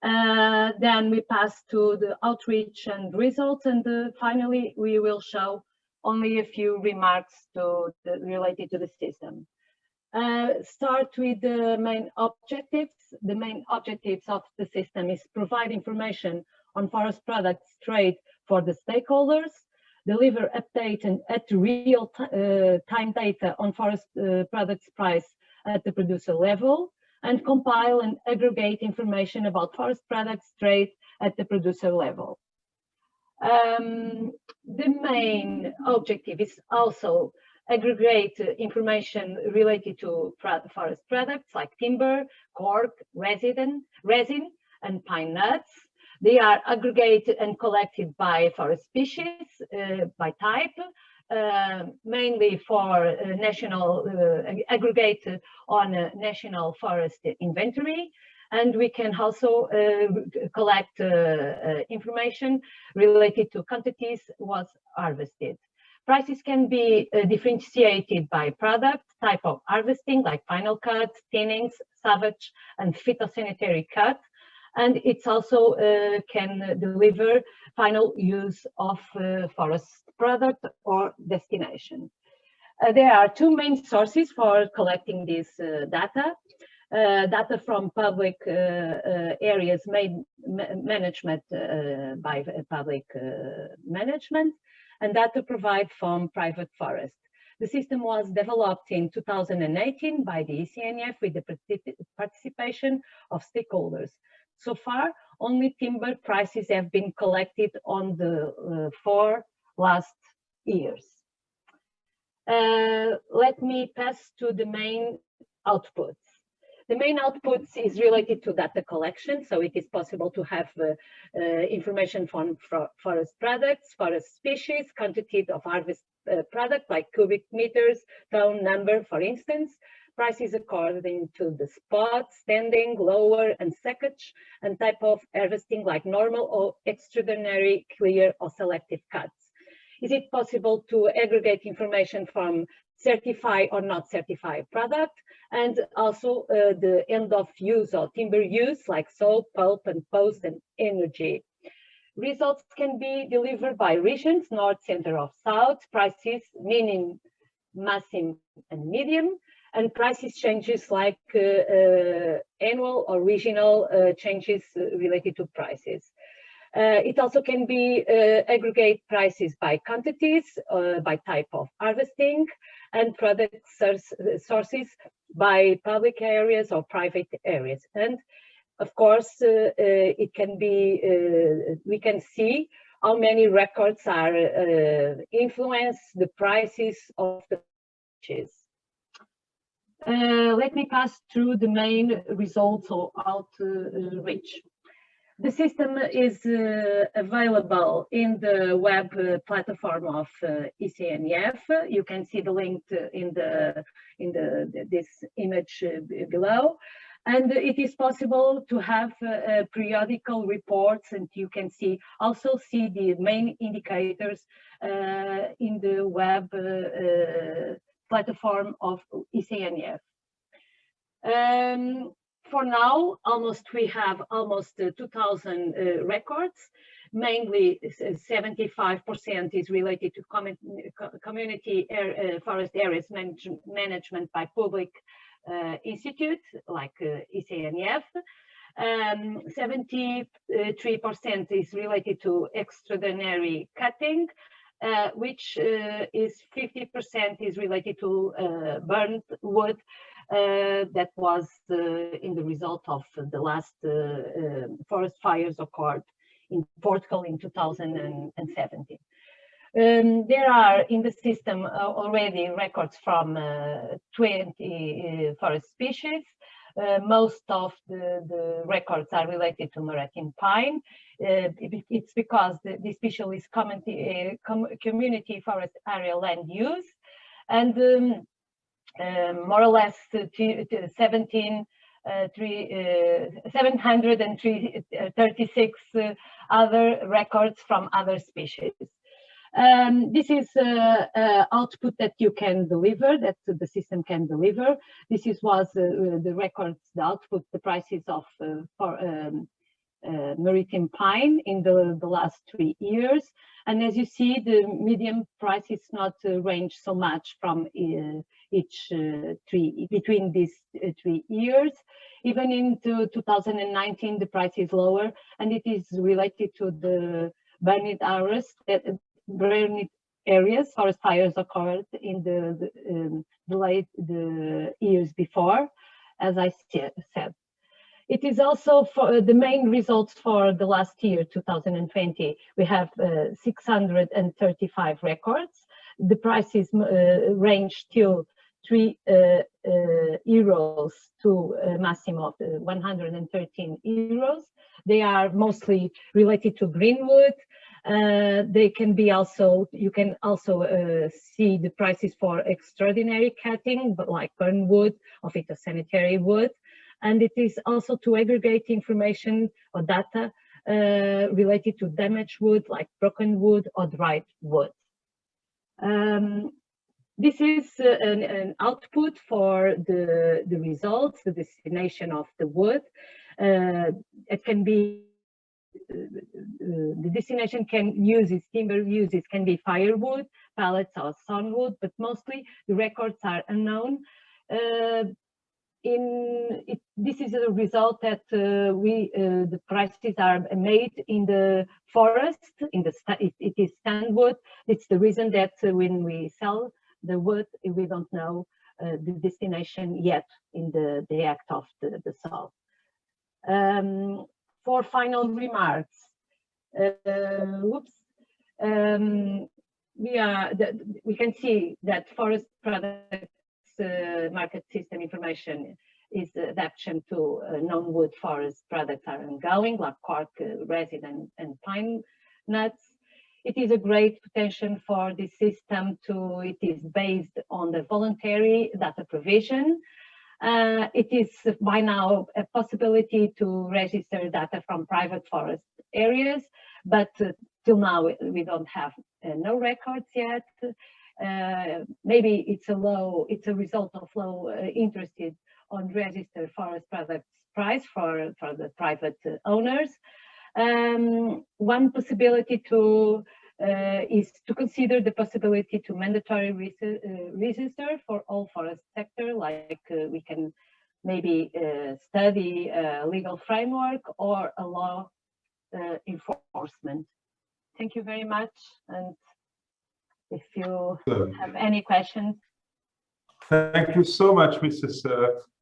then we pass to the outreach and results, and finally we will show only a few remarks related to the system. Start with the main objectives. The main objectives of the system is provide information on forest products trade for the stakeholders, deliver update and at real time data on forest products price at the producer level, and compile and aggregate information about forest products trade at the producer level. The main objective is also aggregate information related to forest products like timber, cork, resin, and pine nuts. They are aggregated and collected by forest species, by type, mainly for national, aggregated on a national forest inventory. And we can also collect information related to quantities was harvested. Prices can be differentiated by product, type of harvesting, like final cut, thinnings, savage, and phytosanitary cut. And it's also can deliver final use of forest product or destination. There are 2 main sources for collecting this data. Data from public areas management by public management, and data provided from private forest. The system was developed in 2018 by the ECNF with the participation of stakeholders. So far, only timber prices have been collected on the 4 last years. Let me pass to the main outputs. The main outputs is related to data collection, so it is possible to have information from forest products, forest species, quantity of harvest product like cubic meters, ton number, for instance, prices according to the spot, standing, lower, and secage, and type of harvesting like normal or extraordinary, clear, or selective cuts. Is it possible to aggregate information from certified or not certified product, and also the end of use or timber use like salt, pulp, and post, and energy. Results can be delivered by regions, north, center, or south, prices, minimum, maximum, and medium, and prices changes like annual or regional changes related to prices. It also can be aggregate prices by quantities, by type of harvesting, and product sources by public areas or private areas. And of course, it can be, we can see how many records are influence the prices of the purchase. Let me pass through the main results or outreach. The system is available in the web platform of ECNF. You can see the link in this image below. And it is possible to have periodical reports, and you can also see the main indicators in the web platform of ECNF. For now, we have almost 2,000 records. Mainly 75% is related to community forest areas management by public institutes like ECNF. 73% is related to extraordinary cutting, which is 50% is related to burnt wood that was in the result of the last forest fires occurred in Portugal in 2017. There are in the system already records from 20 forest species. Most of the records are related to maritime pine. It's because the species is community forest area land use, and more or less 736 other records from other species. This is output that you can deliver, that the system can deliver. This was the records, the output, the prices of maritime pine in the last 3 years. And as you see, the median price is not range so much from between these 3 years. Even into 2019, the price is lower, and it is related to the burned areas, forest fires occurred in the years before, as I said. It is also for the main results for the last year, 2020. We have 635 records. The prices range till 3 euros to a maximum of 113 euros. They are mostly related to greenwood. They can be also, you can also see the prices for extraordinary cutting, but like burn wood or phytosanitary wood. And it is also to aggregate information or data related to damaged wood, like broken wood or dried wood. This is an output for the results, the destination of the wood. It can be, the destination timber uses can be firewood, pallets or sawnwood, but mostly the records are unknown. This is a result that the prices are made in the forest, it is standwood. It's the reason that when we sell the wood, we don't know the destination yet in the act of the sale. For final remarks, we can see that forest products market system information is adaptation to non-wood forest products are ongoing, like cork, resin, and pine nuts. It is a great potential for the system it is based on the voluntary data provision. It is by now a possibility to register data from private forest areas, but till now we don't have no records yet. Maybe it's a result of low interest on registered forest products price for the private owners. One possibility is to consider the possibility to mandatory register for all forest sector, like we can maybe study a legal framework or a law enforcement. Thank you very much. And if you have any questions. Thank you so much, Mrs.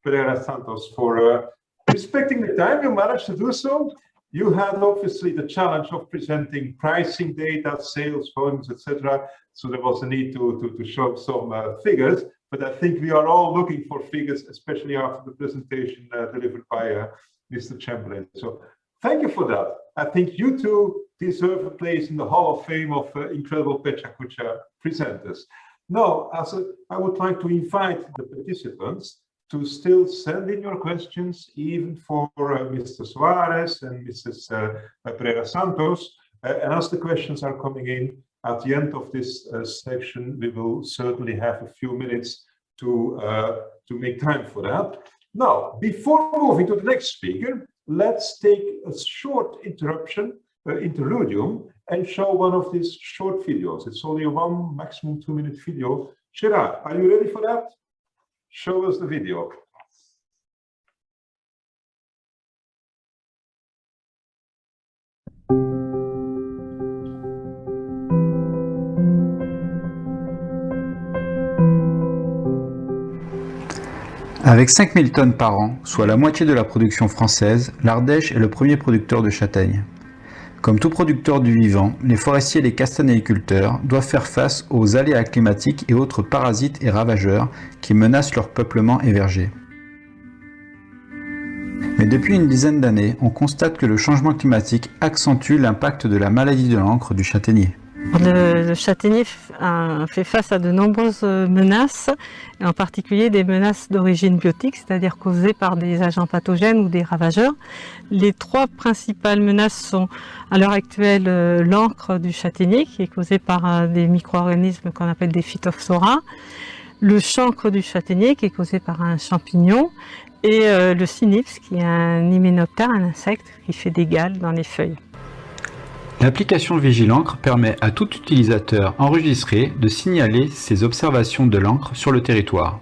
Pereira Santos, for respecting the time. You managed to do so. You had obviously the challenge of presenting pricing data, sales volumes, etc. So there was a need to show some figures, but I think we are all looking for figures, especially after the presentation delivered by Mr. Chamberlain. So thank you for that. I think you two deserve a place in the Hall of Fame of incredible Pecha Kucha presenters. Now, I would like to invite the participants to still send in your questions, even for Mr. Suarez and Mrs. Pereira Santos. And as the questions are coming in, at the end of this section, we will certainly have a few minutes to make time for that. Now, before moving to the next speaker, let's take a short interludium, and show one of these short videos. It's only a 1, maximum 2-minute video. Gerard, are you ready for that? Show us the video. Avec 5000 tonnes par an, soit la moitié de la production française, l'Ardèche est le premier producteur de châtaignes. Comme tout producteur du vivant, les forestiers et les castanéiculteurs doivent faire face aux aléas climatiques et autres parasites et ravageurs qui menacent leur peuplement et verger. Mais depuis une dizaine d'années, on constate que le changement climatique accentue l'impact de la maladie de l'encre du châtaignier. Le châtaignier fait face à de nombreuses menaces, et en particulier des menaces d'origine biotique, c'est-à-dire causées par des agents pathogènes ou des ravageurs. Les 3 principales menaces sont à l'heure actuelle l'encre du châtaignier, qui est causée par des micro-organismes qu'on appelle des phytophthora, le chancre du châtaignier, qui est causé par un champignon, et le cynips, qui est un hyménoptère, un insecte qui fait des gales dans les feuilles. L'application Vigilancre permet à tout utilisateur enregistré de signaler ses observations de l'encre sur le territoire.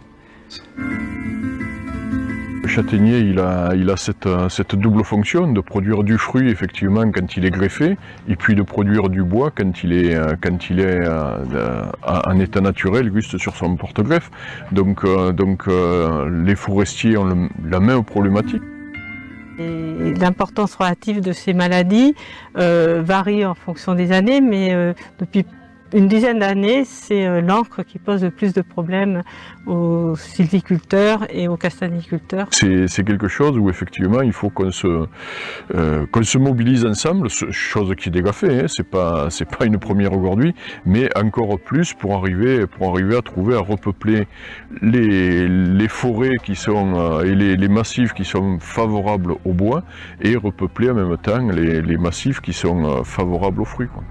Le châtaignier, il a cette double fonction de produire du fruit effectivement quand il est greffé, et puis de produire du bois quand il est en état naturel, juste sur son porte-greffe. Donc les forestiers ont la même problématique. L'importance relative de ces maladies varie en fonction des années, mais depuis une dizaine d'années, c'est l'encre qui pose le plus de problèmes aux sylviculteurs et aux castanéiculteurs. C'est quelque chose où effectivement il faut qu'on se mobilise ensemble, chose qui est déjà fait, hein, c'est pas une première aujourd'hui, mais encore plus pour arriver à trouver à repeupler les forêts qui sont et les massifs qui sont favorables au bois, et repeupler en même temps les massifs qui sont favorables aux fruits, quoi.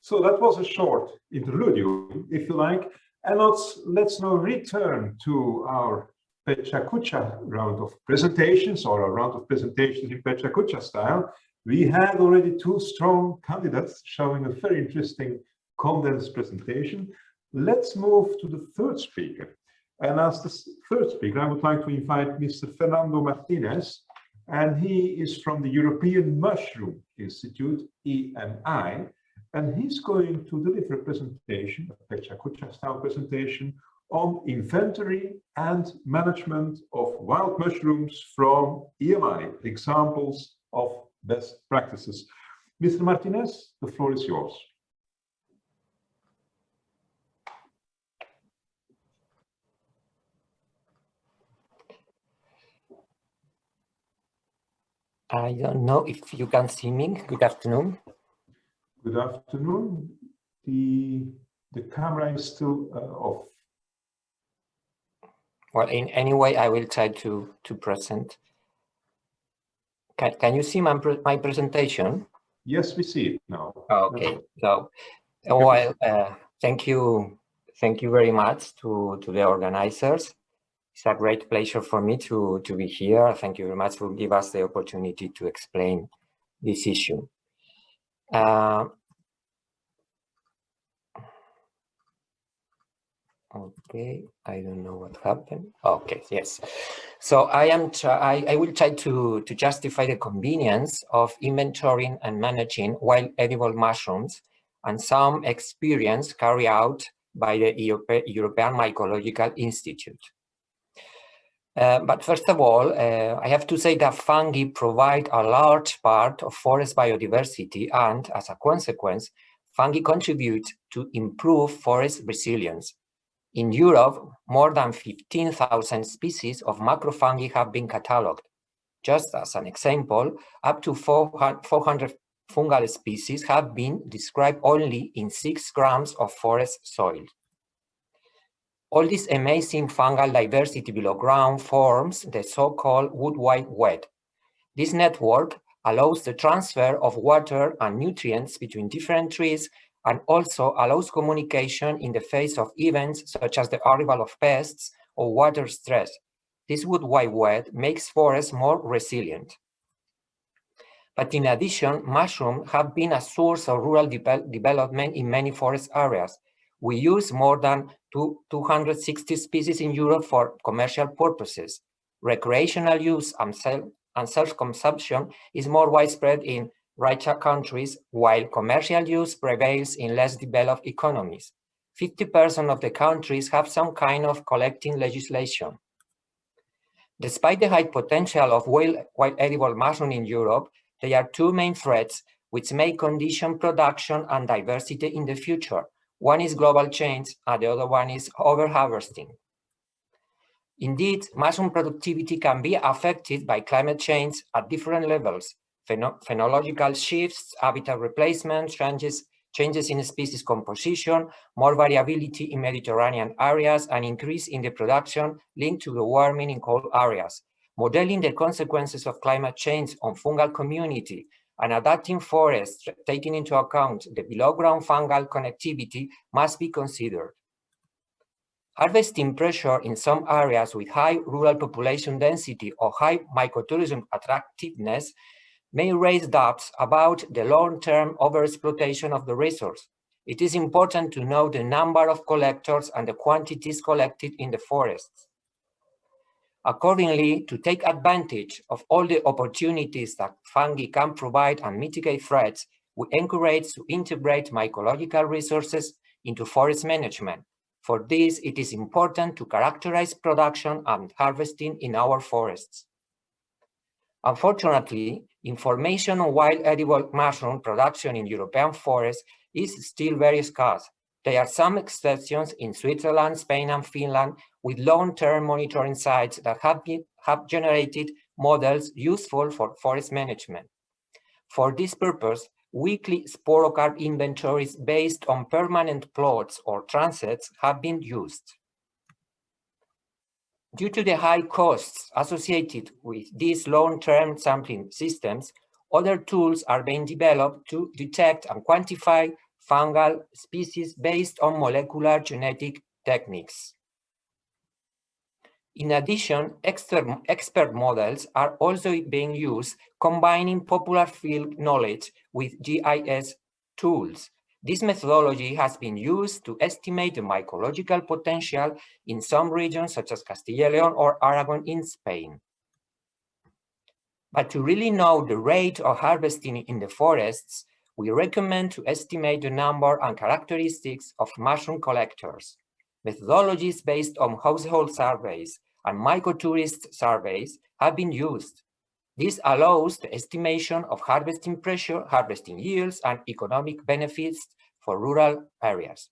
So that was a short interlude, if you like, and let's now return to our Pecha Kucha round of presentations, or a round of presentations in Pecha Kucha style. We had already 2 strong candidates showing a very interesting condensed presentation. Let's move to the third speaker. And as the third speaker, I would like to invite Mr. Fernando Martinez, and he is from the European Mushroom Institute, EMI. And he's going to deliver a presentation, a Pecha Kucha style presentation, on inventory and management of wild mushrooms from EMI, examples of best practices. Mr. Martinez, the floor is yours. I don't know if you can see me. Good afternoon. Good afternoon. The camera is still off. Well, in any way, I will try to present. Can you see my presentation? Yes, we see it now. Okay. So, well, thank you very much to the organizers. It's a great pleasure for me to be here. Thank you very much for giving us the opportunity to explain this issue. Okay, I don't know what happened. Okay, yes. So I will try to justify the convenience of inventorying and managing wild edible mushrooms and some experience carried out by the European Mycological Institute. But first of all, I have to say that fungi provide a large part of forest biodiversity, and as a consequence, fungi contribute to improve forest resilience. In Europe, more than 15,000 species of macrofungi have been catalogued. Just as an example, up to 400 fungal species have been described only in 6 grams of forest soil. All this amazing fungal diversity below ground forms the so-called Wood Wide Web. This network allows the transfer of water and nutrients between different trees and also allows communication in the face of events such as the arrival of pests or water stress. This Wood Wide Web makes forests more resilient. But in addition, mushrooms have been a source of rural development in many forest areas. We use more than 260 species in Europe for commercial purposes. Recreational use and self-consumption is more widespread in richer countries, while commercial use prevails in less developed economies. 50% of the countries have some kind of collecting legislation. Despite the high potential of wild edible mushroom in Europe, there are 2 main threats which may condition production and diversity in the future. One is global change, and the other one is overharvesting. Indeed, mushroom productivity can be affected by climate change at different levels. Phenological shifts, habitat replacement, changes in species composition, more variability in Mediterranean areas, and increase in the production linked to the warming in cold areas. Modeling the consequences of climate change on fungal community and adapting forests, taking into account the below-ground fungal connectivity, must be considered. Harvesting pressure in some areas with high rural population density or high mycotourism attractiveness may raise doubts about the long-term overexploitation of the resource. It is important to know the number of collectors and the quantities collected in the forests. Accordingly, to take advantage of all the opportunities that fungi can provide and mitigate threats, we encourage to integrate mycological resources into forest management. For this, it is important to characterize production and harvesting in our forests. Unfortunately, information on wild edible mushroom production in European forests is still very scarce. There are some exceptions in Switzerland, Spain, and Finland with long-term monitoring sites that have generated models useful for forest management. For this purpose, weekly sporocarp inventories based on permanent plots or transects have been used. Due to the high costs associated with these long-term sampling systems, other tools are being developed to detect and quantify fungal species based on molecular genetic techniques. In addition, expert models are also being used, combining popular field knowledge with GIS tools. This methodology has been used to estimate the mycological potential in some regions such as Castilla y León or Aragon in Spain. But to really know the rate of harvesting in the forests, we recommend to estimate the number and characteristics of mushroom collectors. Methodologies based on household surveys and mycotourist surveys have been used. This allows the estimation of harvesting pressure, harvesting yields, and economic benefits for rural areas.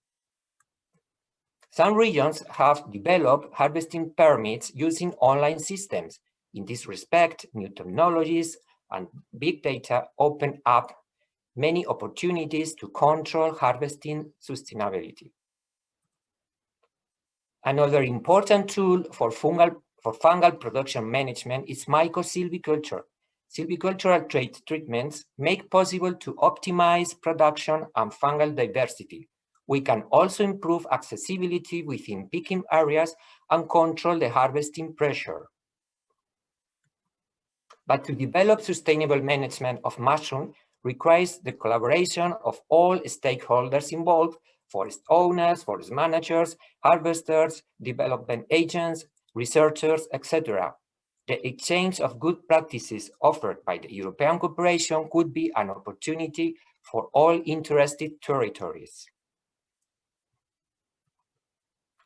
Some regions have developed harvesting permits using online systems. In this respect, new technologies and big data open up many opportunities to control harvesting sustainability. Another important tool for fungal production management is mycosilviculture. Silvicultural treatments make possible to optimize production and fungal diversity. We can also improve accessibility within picking areas and control the harvesting pressure. But to develop sustainable management of mushroom requires the collaboration of all stakeholders involved: forest owners, forest managers, harvesters, development agents, researchers, etc. The exchange of good practices offered by the European cooperation could be an opportunity for all interested territories.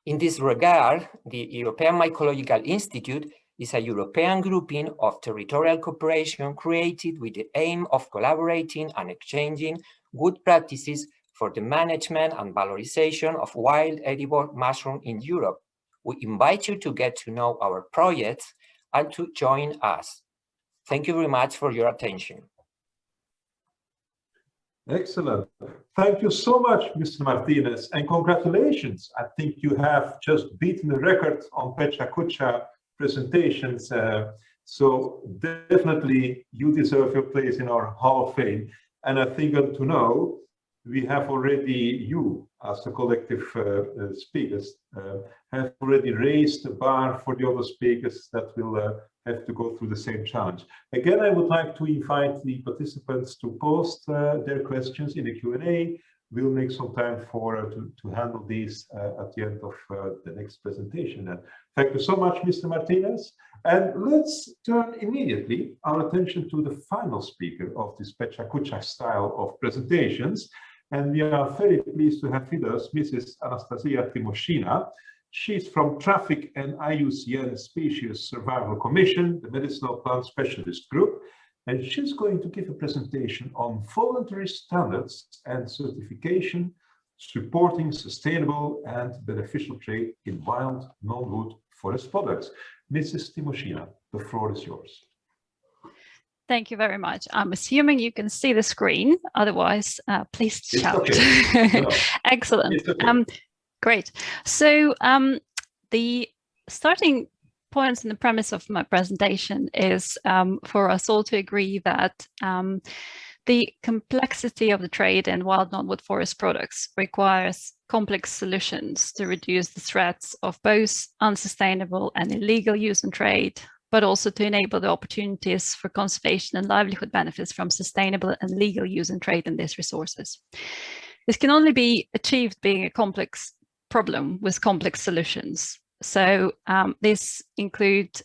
In this regard, the European Mycological Institute is a European grouping of territorial cooperation created with the aim of collaborating and exchanging good practices for the management and valorization of wild edible mushroom in Europe. We invite you to get to know our projects and to join us. Thank you very much for your attention. Excellent. Thank you so much, Mr. Martinez, and congratulations. I think you have just beaten the record on Pecha Kucha presentations. So definitely you deserve your place in our Hall of Fame. And I think to know, we have already, you as the collective speakers, have already raised the bar for the other speakers that will have to go through the same challenge. Again, I would like to invite the participants to post their questions in the Q&A. We'll make some time for to handle these at the end of the next presentation. And thank you so much, Mr. Martinez. And let's turn immediately our attention to the final speaker of this Pecha Kucha style of presentations. And we are very pleased to have with us Mrs. Anastasia Timoshina. She's from Traffic and IUCN Species Survival Commission, the Medicinal Plant Specialist Group, and she's going to give a presentation on voluntary standards and certification supporting sustainable and beneficial trade in wild non-wood forest products. Mrs. Timoshina, the floor is yours. Thank you very much. I'm assuming you can see the screen. Otherwise, please shout. Okay. No. Excellent. Okay. Great. So the starting points and the premise of my presentation is for us all to agree that the complexity of the trade in wild non-wood forest products requires complex solutions to reduce the threats of both unsustainable and illegal use and trade, but also to enable the opportunities for conservation and livelihood benefits from sustainable and legal use and trade in these resources. This can only be achieved being a complex problem with complex solutions. So this includes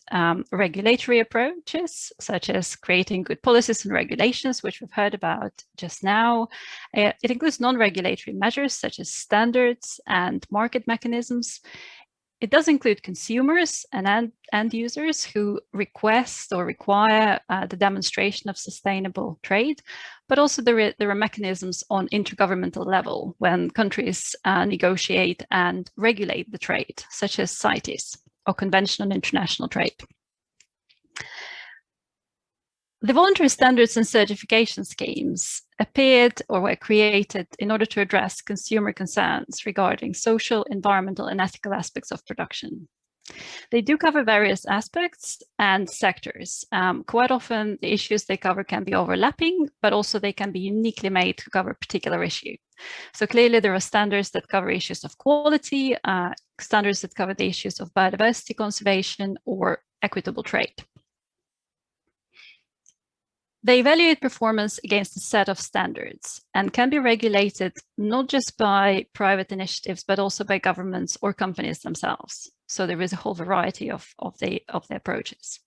regulatory approaches, such as creating good policies and regulations, which we've heard about just now. It includes non-regulatory measures, such as standards and market mechanisms. It does include consumers and end users who request or require the demonstration of sustainable trade, but also there are mechanisms on intergovernmental level when countries negotiate and regulate the trade, such as CITES, or Convention on International Trade. The voluntary standards and certification schemes appeared or were created in order to address consumer concerns regarding social, environmental, and ethical aspects of production. They do cover various aspects and sectors. Quite often, the issues they cover can be overlapping, but also they can be uniquely made to cover a particular issue. So clearly, there are standards that cover issues of quality, standards that cover the issues of biodiversity conservation or equitable trade. They evaluate performance against a set of standards and can be regulated not just by private initiatives, but also by governments or companies themselves. So there is a whole variety of the approaches.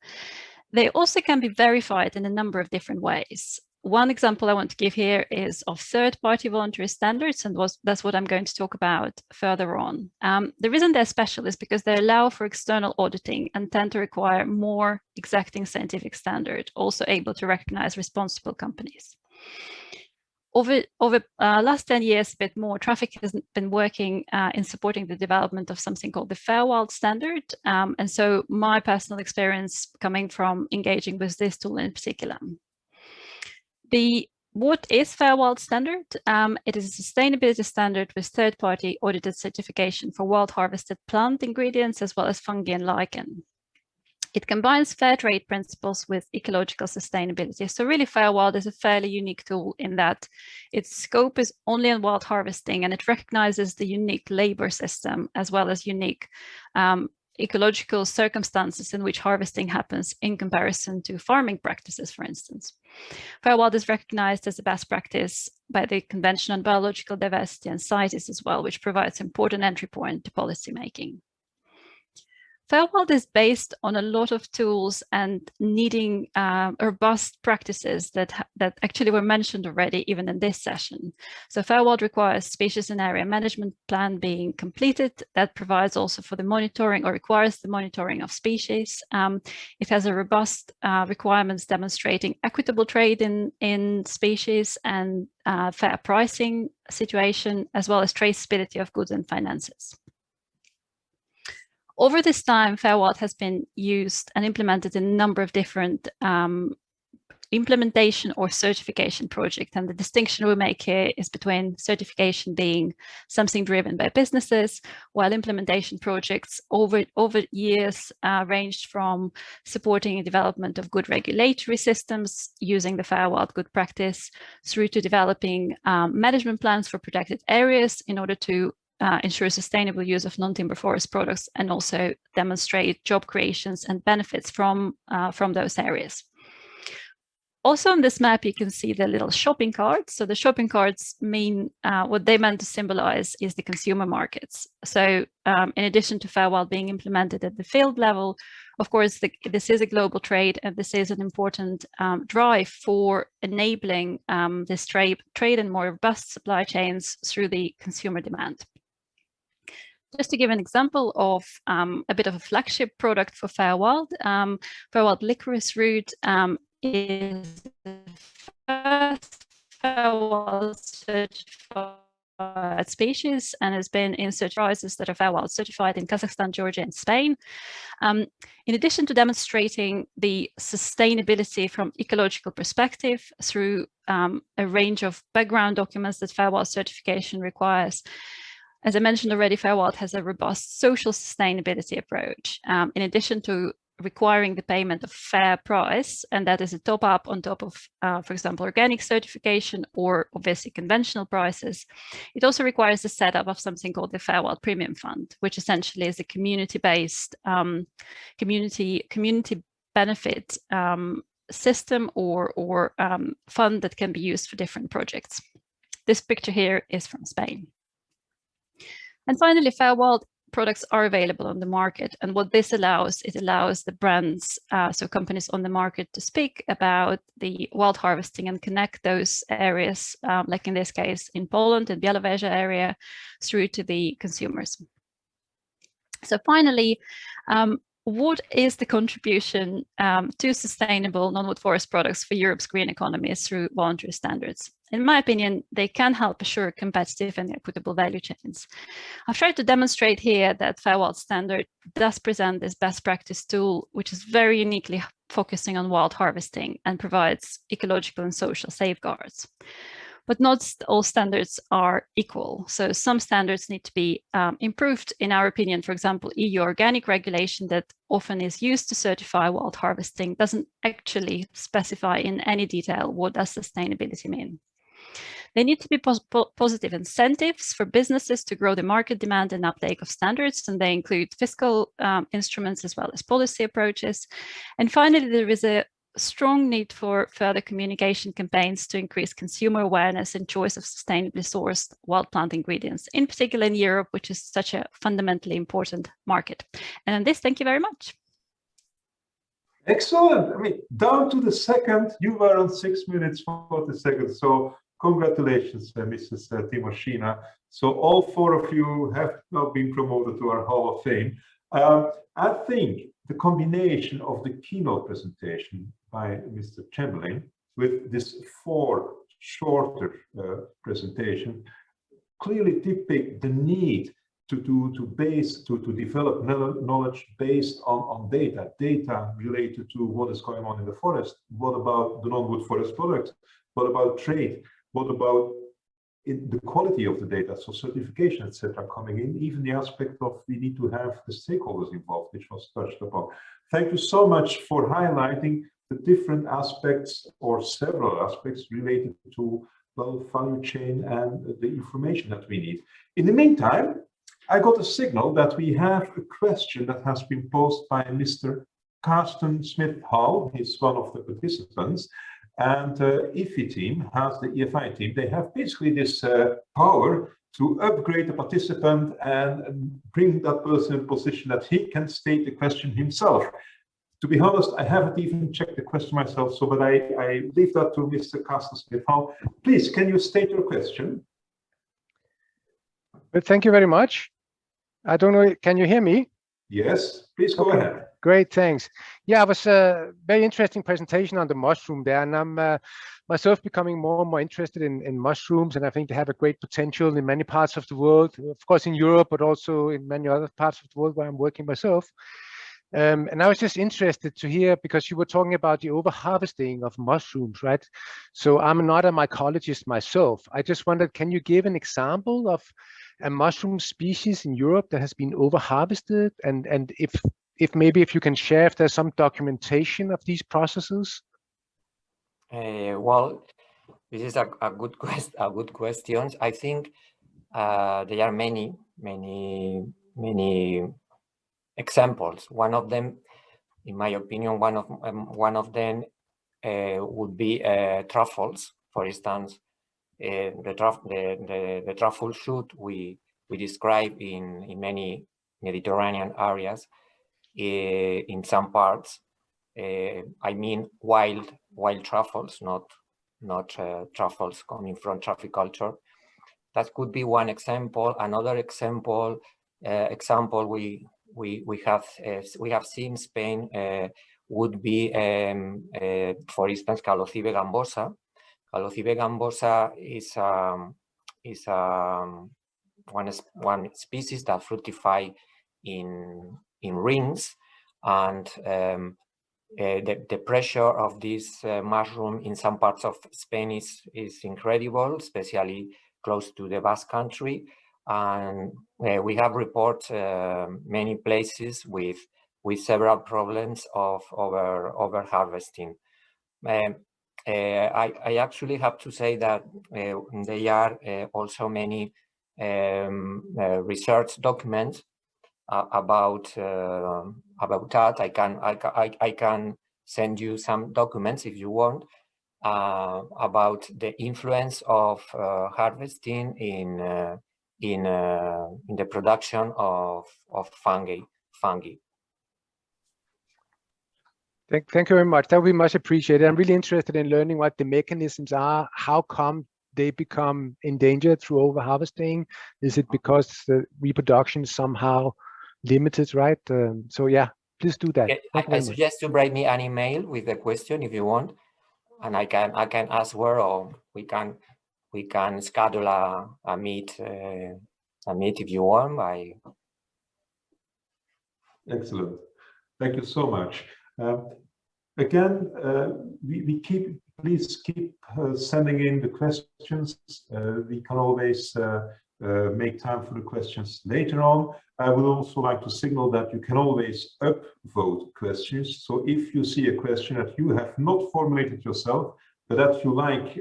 They also can be verified in a number of different ways. One example I want to give here is of third-party voluntary standards, and that's what I'm going to talk about further on. The reason they're special is because they allow for external auditing and tend to require more exacting scientific standard, also able to recognize responsible companies. Over last 10 years, a bit more, Traffic has been working in supporting the development of something called the Fair Wild Standard. And so my personal experience coming from engaging with this tool in particular. What is Fair Wild Standard? It is a sustainability standard with third-party audited certification for wild harvested plant ingredients as well as fungi and lichen. It combines fair trade principles with ecological sustainability. So really Fair Wild is a fairly unique tool in that its scope is only on wild harvesting, and it recognizes the unique labor system as well as unique ecological circumstances in which harvesting happens in comparison to farming practices, for instance. Fair Wild is recognized as a best practice by the Convention on Biological Diversity and CITES as well, which provides important entry point to policy making. Fairworld is based on a lot of tools and needing robust practices that actually were mentioned already even in this session. So Fairworld requires species and area management plan being completed. That provides also for the monitoring or requires the monitoring of species. It has a robust requirements demonstrating equitable trade in species and fair pricing situation, as well as traceability of goods and finances. Over this time, Fairworld has been used and implemented in a number of different implementation or certification projects. And the distinction we make here is between certification being something driven by businesses, while implementation projects over years ranged from supporting development of good regulatory systems using the Fairworld good practice through to developing management plans for protected areas in order to ensure sustainable use of non-timber forest products and also demonstrate job creations and benefits from those areas. Also on this map, you can see the little shopping carts. So the shopping carts mean what they meant to symbolize is the consumer markets. So in addition to Fairworld being implemented at the field level, of course, this is a global trade, and this is an important drive for enabling this trade and more robust supply chains through the consumer demand. Just to give an example of a bit of a flagship product for Fairworld, Fairworld licorice root is the first Fairworld certified species and has been in certifications that are Fairworld certified in Kazakhstan, Georgia, and Spain. In addition to demonstrating the sustainability from ecological perspective through a range of background documents that Fairworld certification requires, as I mentioned already, Fairworld has a robust social sustainability approach. In addition to requiring the payment of fair price, and that is a top up on top of, for example, organic certification or obviously conventional prices, it also requires the setup of something called the Fairworld Premium Fund, which essentially is a community-based community benefit system or fund that can be used for different projects. This picture here is from Spain. And finally, Fairworld products are available on the market. And what this allows, it allows the brands, so companies on the market, to speak about the wild harvesting and connect those areas, like in this case in Poland and Białowieża area, through to the consumers. So finally, what is the contribution to sustainable non-wood forest products for Europe's green economies through voluntary standards? In my opinion, they can help assure competitive and equitable value chains. I've tried to demonstrate here that Fairworld standard does present this best practice tool, which is very uniquely focusing on wild harvesting and provides ecological and social safeguards. But not all standards are equal. So some standards need to be improved, in our opinion. For example, EU organic regulation that often is used to certify wild harvesting doesn't actually specify in any detail what does sustainability mean. There need to be positive incentives for businesses to grow the market demand and uptake of standards, and they include fiscal instruments as well as policy approaches. And finally, there is a strong need for further communication campaigns to increase consumer awareness and choice of sustainably sourced wild plant ingredients, in particular in Europe, which is such a fundamentally important market. And on this, thank you very much. Excellent. I mean, down to the second, you were on 6 minutes 40 seconds. So congratulations, Mrs. Timoshina. So all four of you have now been promoted to our Hall of Fame. I think the combination of the keynote presentation by Mr. Chamberlain with this four shorter presentation clearly depict the need to develop knowledge based on data related to what is going on in the forest. What about the non-wood forest products? What about trade? What about the quality of the data, so certification, etc., coming in, even the aspect of we need to have the stakeholders involved, which was touched upon. Thank you so much for highlighting the different aspects or several aspects related to the value chain and the information that we need. In the meantime, I got a signal that we have a question that has been posed by Mr. Carsten Smith-Hall. He's one of the participants. And IFI team has the EFI team. They have basically this power to upgrade the participant and bring that person in a position that he can state the question himself. To be honest, I haven't even checked the question myself, so but I leave that to Mr. Carsten-Smith. Please, can you state your question? Well, thank you very much. I don't know, can you hear me? Yes, please go ahead. Great, thanks. Yeah, it was a very interesting presentation on the mushroom there, and I'm myself becoming more and more interested in mushrooms, and I think they have a great potential in many parts of the world, of course in Europe, but also in many other parts of the world where I'm working myself. And I was just interested to hear, because you were talking about the over-harvesting of mushrooms, right? So I'm not a mycologist myself. I just wondered, can you give an example of a mushroom species in Europe that has been over-harvested? And if maybe if you can share if there's some documentation of these processes? Well, this is a good question. I think there are many examples. One of them, in my opinion, one of them would be truffles. For instance, the truffle shoot we describe in many Mediterranean areas. In some parts, I mean wild truffles, not truffles coming from trafficulture. That could be one example. Another example we have seen in Spain would be, for instance, Calocibe gambosa. Calocibe gambosa is one species that fructify in rings, and the pressure of this mushroom in some parts of Spain is incredible, especially close to the Basque Country. And we have reports many places with several problems of over harvesting. I actually have to say that there are also many research documents about that. I can send you some documents if you want about the influence of harvesting in the production of fungi. Thank you very much. That would be much appreciated. I'm really interested in learning what the mechanisms are. How come they become endangered through over-harvesting? Is it because the reproduction is somehow limited, right? So yeah, please do that. I suggest you write me an email with the question if you want, and I can answer, or we can schedule a meet if you want. Excellent. Thank you so much. Again, please keep sending in the questions. We can always make time for the questions later on. I would also like to signal that you can always upvote questions. So if you see a question that you have not formulated yourself, but that you like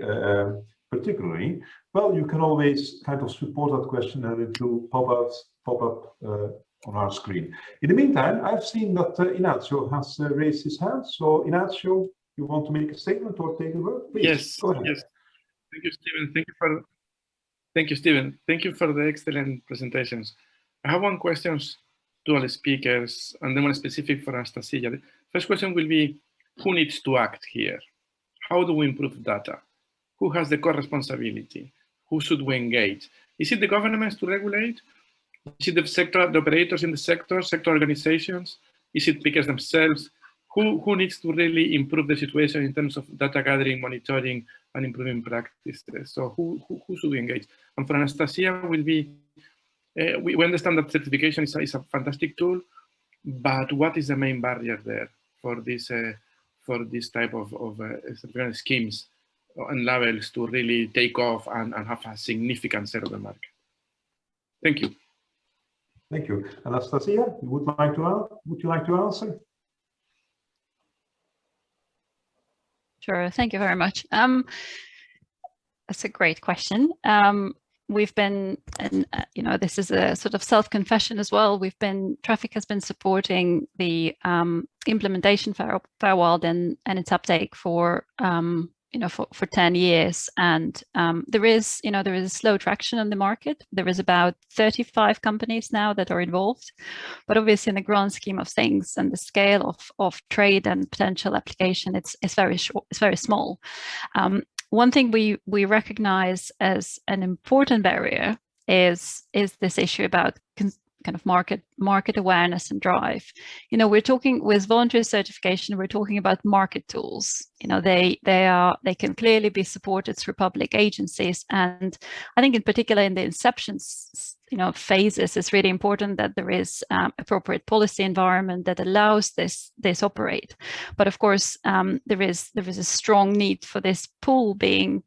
particularly, well, you can always kind of support that question and it will pop up on our screen. In the meantime, I've seen that Ignacio has raised his hand. So Ignacio, you want to make a statement or take a word? Please, yes, go ahead. yes. Thank you, Stephen. Thank you, Stephen. Thank you for the excellent presentations. I have one question to all the speakers and then one specific for Anastasia. The first question will be, who needs to act here? How do we improve data? Who has the core responsibility? Who should we engage? Is it the governments to regulate? Is it the operators in the sector organizations? Is it pickers themselves? Who needs to really improve the situation in terms of data gathering, monitoring, and improving practices? So who should we engage? And for Anastasia will be, we understand that certification is a fantastic tool, but what is the main barrier there for this type of schemes and labels to really take off and have a significant share of the market? Thank you. Thank you. Anastasia, would you like to answer? Sure, thank you very much. That's a great question. We've been, and this is a sort of self-confession as well. Traffic has been supporting the implementation Fair Wild and its uptake for for 10 years, and there is a slow traction on the market. There is about 35 companies now that are involved, but obviously in the grand scheme of things and the scale of trade and potential application, it's very short, it's very small. One thing we recognize as an important barrier is this issue about kind of market awareness and drive. We're talking with voluntary certification, we're talking about market tools. They can clearly be supported through public agencies, and I think in particular in the inception phases, it's really important that there is appropriate policy environment that allows this operate. But of course, there is a strong need for this pull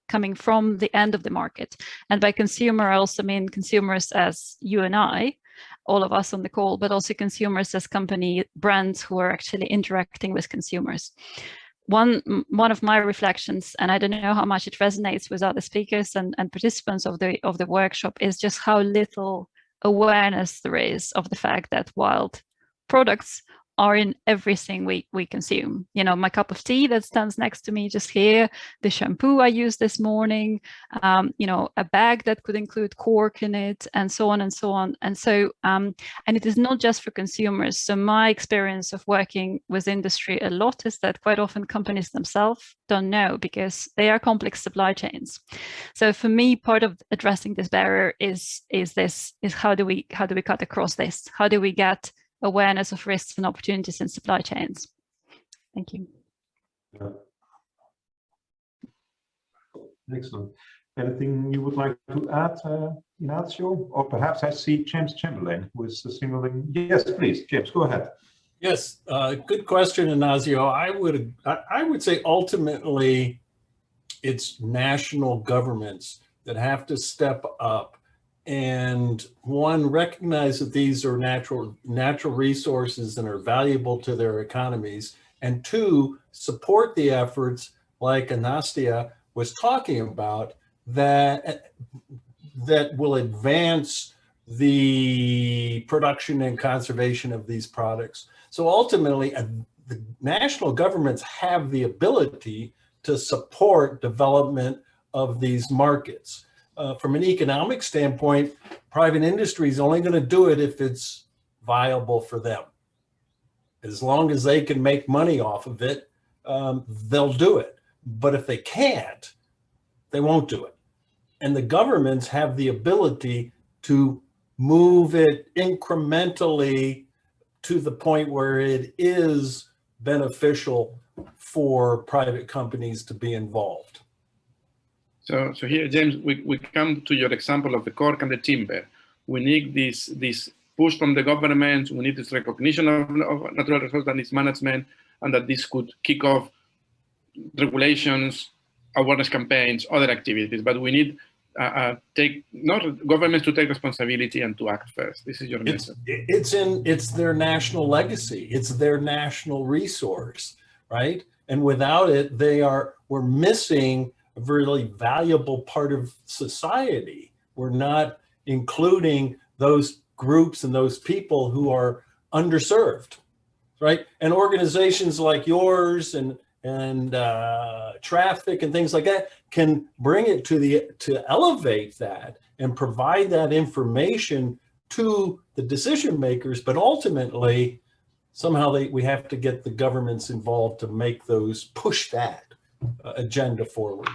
coming from the end of the market. And by consumer, I also mean consumers as you and I, all of us on the call, but also consumers as company brands who are actually interacting with consumers. One of my reflections, and I don't know how much it resonates with other speakers and participants of the workshop, is just how little awareness there is of the fact that wild products are in everything we consume. My cup of tea that stands next to me just here, the shampoo I used this morning, a bag that could include cork in it, and so on and so on. And so, and it is not just for consumers. So my experience of working with industry a lot is that quite often companies themselves don't know, because they are complex supply chains. So for me, part of addressing this barrier is how do we cut across this? How do we get awareness of risks and opportunities in supply chains? Thank you. Yeah. Excellent. Anything you would like to add, Ignacio? Or perhaps I see James Chamberlain who is signaling. Yes, please, James, go ahead. Yes, good question, Ignacio. I would say ultimately it's national governments that have to step up and, one, recognize that these are natural resources and are valuable to their economies, and two, support the efforts like Anastia was talking about that will advance the production and conservation of these products. So ultimately, the national governments have the ability to support development of these markets. From an economic standpoint, private industry is only going to do it if it's viable for them. As long as they can make money off of it, they'll do it. But if they can't, they won't do it. And the governments have the ability to move it incrementally to the point where it is beneficial for private companies to be involved. So here, James, we come to your example of the cork and the timber. We need this push from the government. We need this recognition of natural resources and its management, and that this could kick off regulations, awareness campaigns, other activities. But we need not governments to take responsibility and to act first. This is your message. It's their national legacy. It's their national resource, right? And without it, we're missing a really valuable part of society. We're not including those groups and those people who are underserved, right? And organizations like yours and Traffic and things like that can bring it to elevate that and provide that information to the decision makers. But ultimately, somehow we have to get the governments involved to make those, push that agenda forward.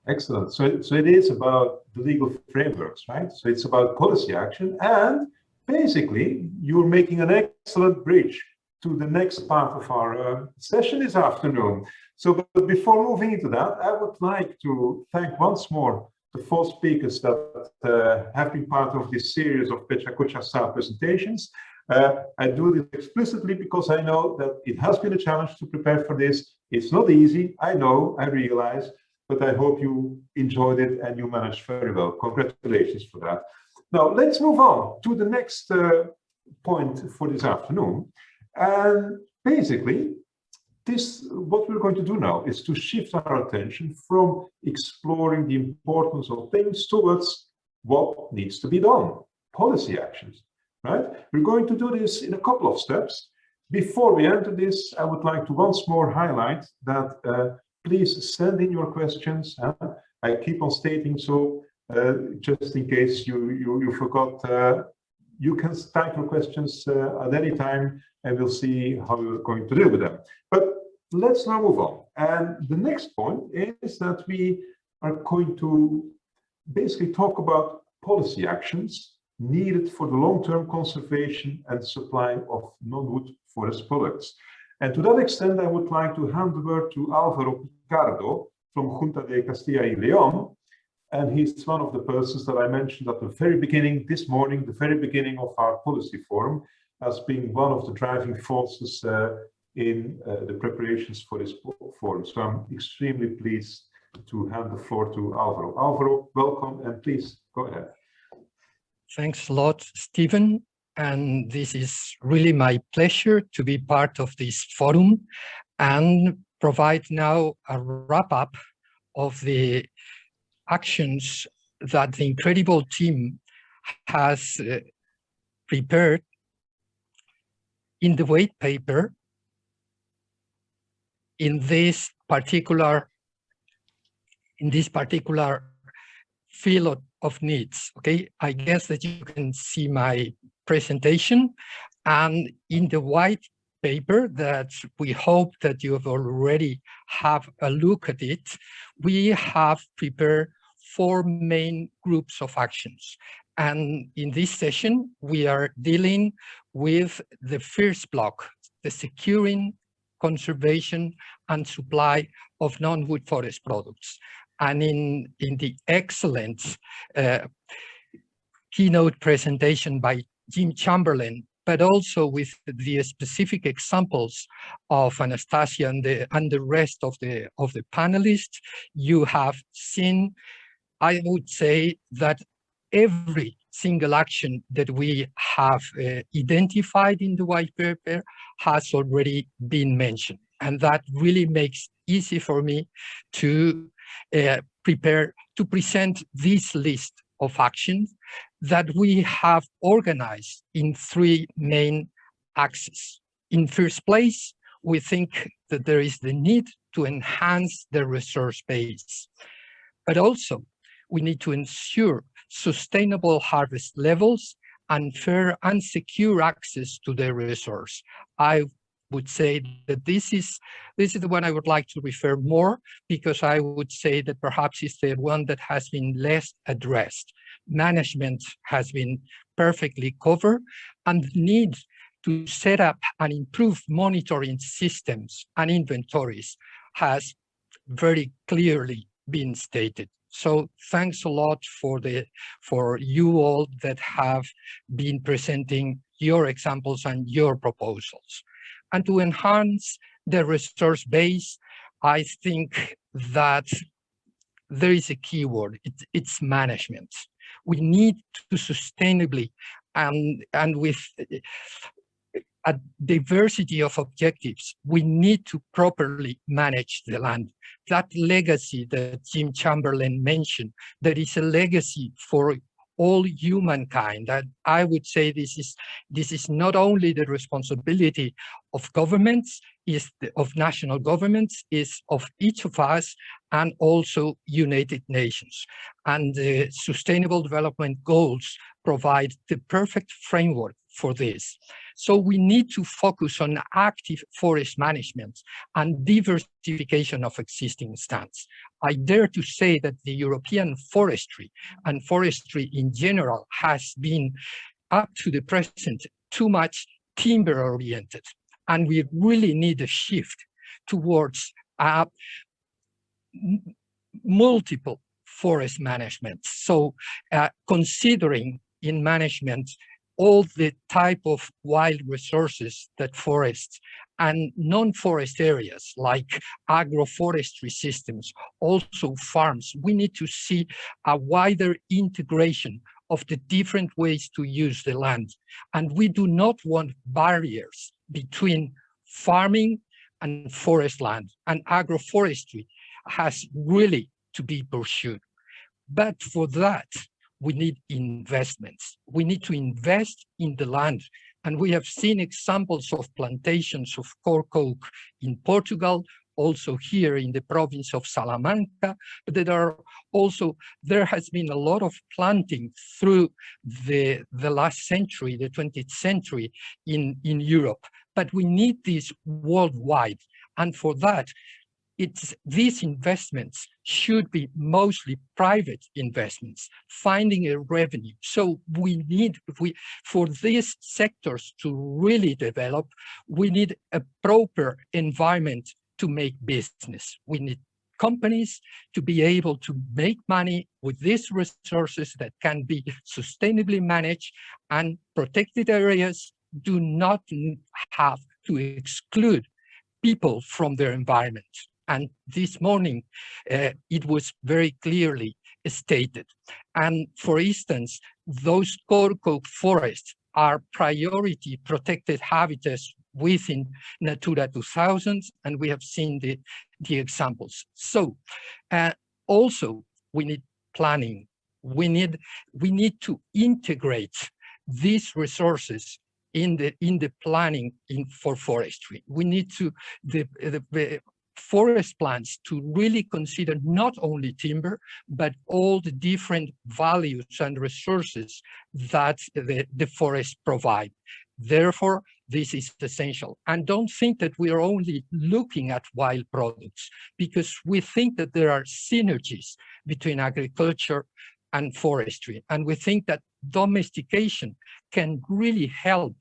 Excellent. So it is about the legal frameworks, right? So it's about policy action, and basically you're making an excellent bridge to the next part of our session this afternoon. So but before moving into that, I would like to thank once more the 4 speakers that have been part of this series of Pecha Kucha style presentations. I do this explicitly because I know that it has been a challenge to prepare for this. It's not easy, I know, I realize, but I hope you enjoyed it and you managed very well. Congratulations for that. Now, let's move on to the next point for this afternoon. And basically, what we're going to do now is to shift our attention from exploring the importance of things towards what needs to be done, policy actions, right? We're going to do this in a couple of steps. Before we enter this, I would like to once more highlight that please send in your questions. I keep on stating so, just in case you forgot. You can type your questions at any time, and we'll see how we're going to deal with them. But let's now move on. And the next point is that we are going to basically talk about policy actions needed for the long-term conservation and supply of non-wood forest products. And to that extent, I would like to hand over to Álvaro Picardo from Junta de Castilla y León. And he's one of the persons that I mentioned at the very beginning, this morning, the very beginning of our policy forum, as being one of the driving forces in the preparations for this forum. So I'm extremely pleased to hand the floor to Álvaro. Álvaro, welcome, and please go ahead. Thanks a lot, Stephen. And this is really my pleasure to be part of this forum and provide now a wrap-up of the actions that the incredible team has prepared in the white paper in this particular field of needs. Okay, I guess that you can see my presentation, and in the white paper that we hope that you have already have a look at it, we have prepared 4 main groups of actions. And in this session, we are dealing with the first block, the securing, conservation, and supply of non-wood forest products. And in the excellent keynote presentation by James Chamberlain, but also with the specific examples of Anastasia and the rest of the panelists, you have seen, I would say, that every single action that we have identified in the white paper has already been mentioned. And that really makes it easy for me to present this list of actions that we have organized in 3 main axes. In first place, we think that there is the need to enhance the resource base, but also we need to ensure sustainable harvest levels and fair and secure access to the resource. I would say that this is the one I would like to refer more, because I would say that perhaps it's the one that has been less addressed. Management has been perfectly covered, and the need to set up and improve monitoring systems and inventories has very clearly been stated. So thanks a lot for you all that have been presenting your examples and your proposals. And to enhance the resource base, I think that there is a key word, it's management. We need to sustainably and with a diversity of objectives, we need to properly manage the land. That legacy that James Chamberlain mentioned, that is a legacy for all humankind. And I would say this is not only the responsibility of governments, of national governments, is of each of us, and also United Nations. And the Sustainable Development Goals provide the perfect framework for this. So we need to focus on active forest management and diversification of existing stands. I dare to say that the European forestry and forestry in general has been, up to the present, too much timber oriented. And we really need a shift towards multiple forest management. So considering in management all the type of wild resources that forests and non-forest areas like agroforestry systems, also farms, we need to see a wider integration of the different ways to use the land. And we do not want barriers between farming and forest land, and agroforestry has really to be pursued. But for that, we need investments. We need to invest in the land. And we have seen examples of plantations of cork oak in Portugal also here in the province of Salamanca, but there has been a lot of planting through the last century, the 20th century in Europe. But we need this worldwide. And for that, these investments should be mostly private investments, finding a revenue. So for these sectors to really develop, we need a proper environment to make business. We need companies to be able to make money with these resources that can be sustainably managed, and protected areas do not have to exclude people from their environment. And this morning, it was very clearly stated. And for instance, those cocoa forests are priority protected habitats within Natura 2000, and we have seen the examples. So also we need planning. We need to integrate these resources in the planning for forestry. We need to the forest plans to really consider not only timber, but all the different values and resources that the forests provide. Therefore, this is essential. And don't think that we are only looking at wild products, because we think that there are synergies between agriculture and forestry. And we think that domestication can really help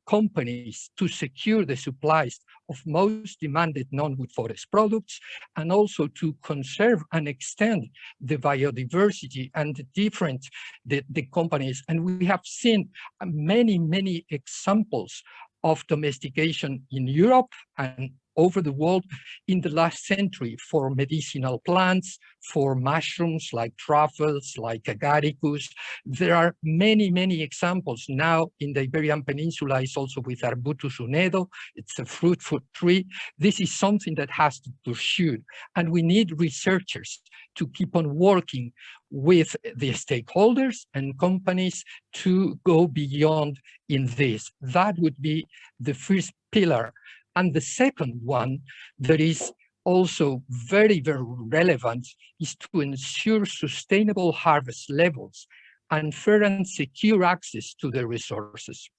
companies to secure the supplies of most demanded non-wood forest products, and also to conserve and extend the biodiversity and the companies. And we have seen many examples of domestication in Europe and over the world in the last century for medicinal plants, for mushrooms like truffles, like agaricus. There are many examples now in the Iberian Peninsula. Is also with Arbutus unedo. It's a fruitful tree. This is something that has to be pursued, and we need researchers to keep on working with the stakeholders and companies to go beyond in this. That would be the first pillar. And the second one that is also very relevant is to ensure sustainable harvest levels and fair and secure access to the resources.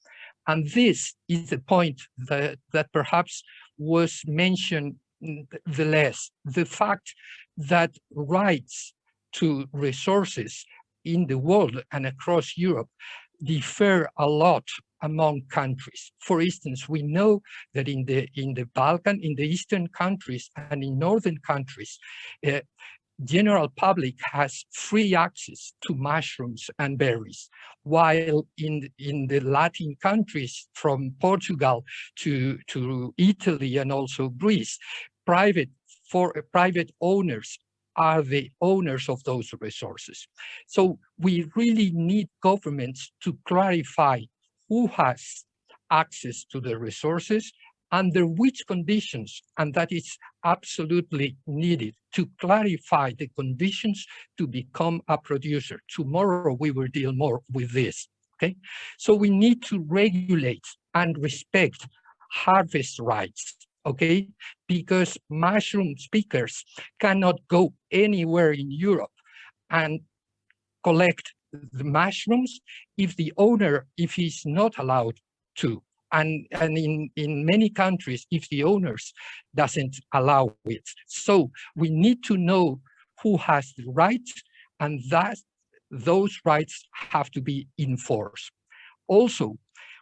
And this is the point that perhaps was mentioned the less, the fact that rights to resources in the world and across Europe differ a lot among countries. For instance, we know that in the Balkan, in the eastern countries and in northern countries, general public has free access to mushrooms and berries, while in the Latin countries from Portugal to Italy and also Greece, private owners are the owners of those resources. So we really need governments to clarify who has access to the resources, under which conditions, and that is absolutely needed to clarify the conditions to become a producer. Tomorrow we will deal more with this, okay? So we need to regulate and respect harvest rights, okay? Because mushroom pickers cannot go anywhere in Europe and collect the mushrooms if he's not allowed to. And in many countries, if the owners doesn't allow it. So we need to know who has the rights, and that those rights have to be enforced. Also,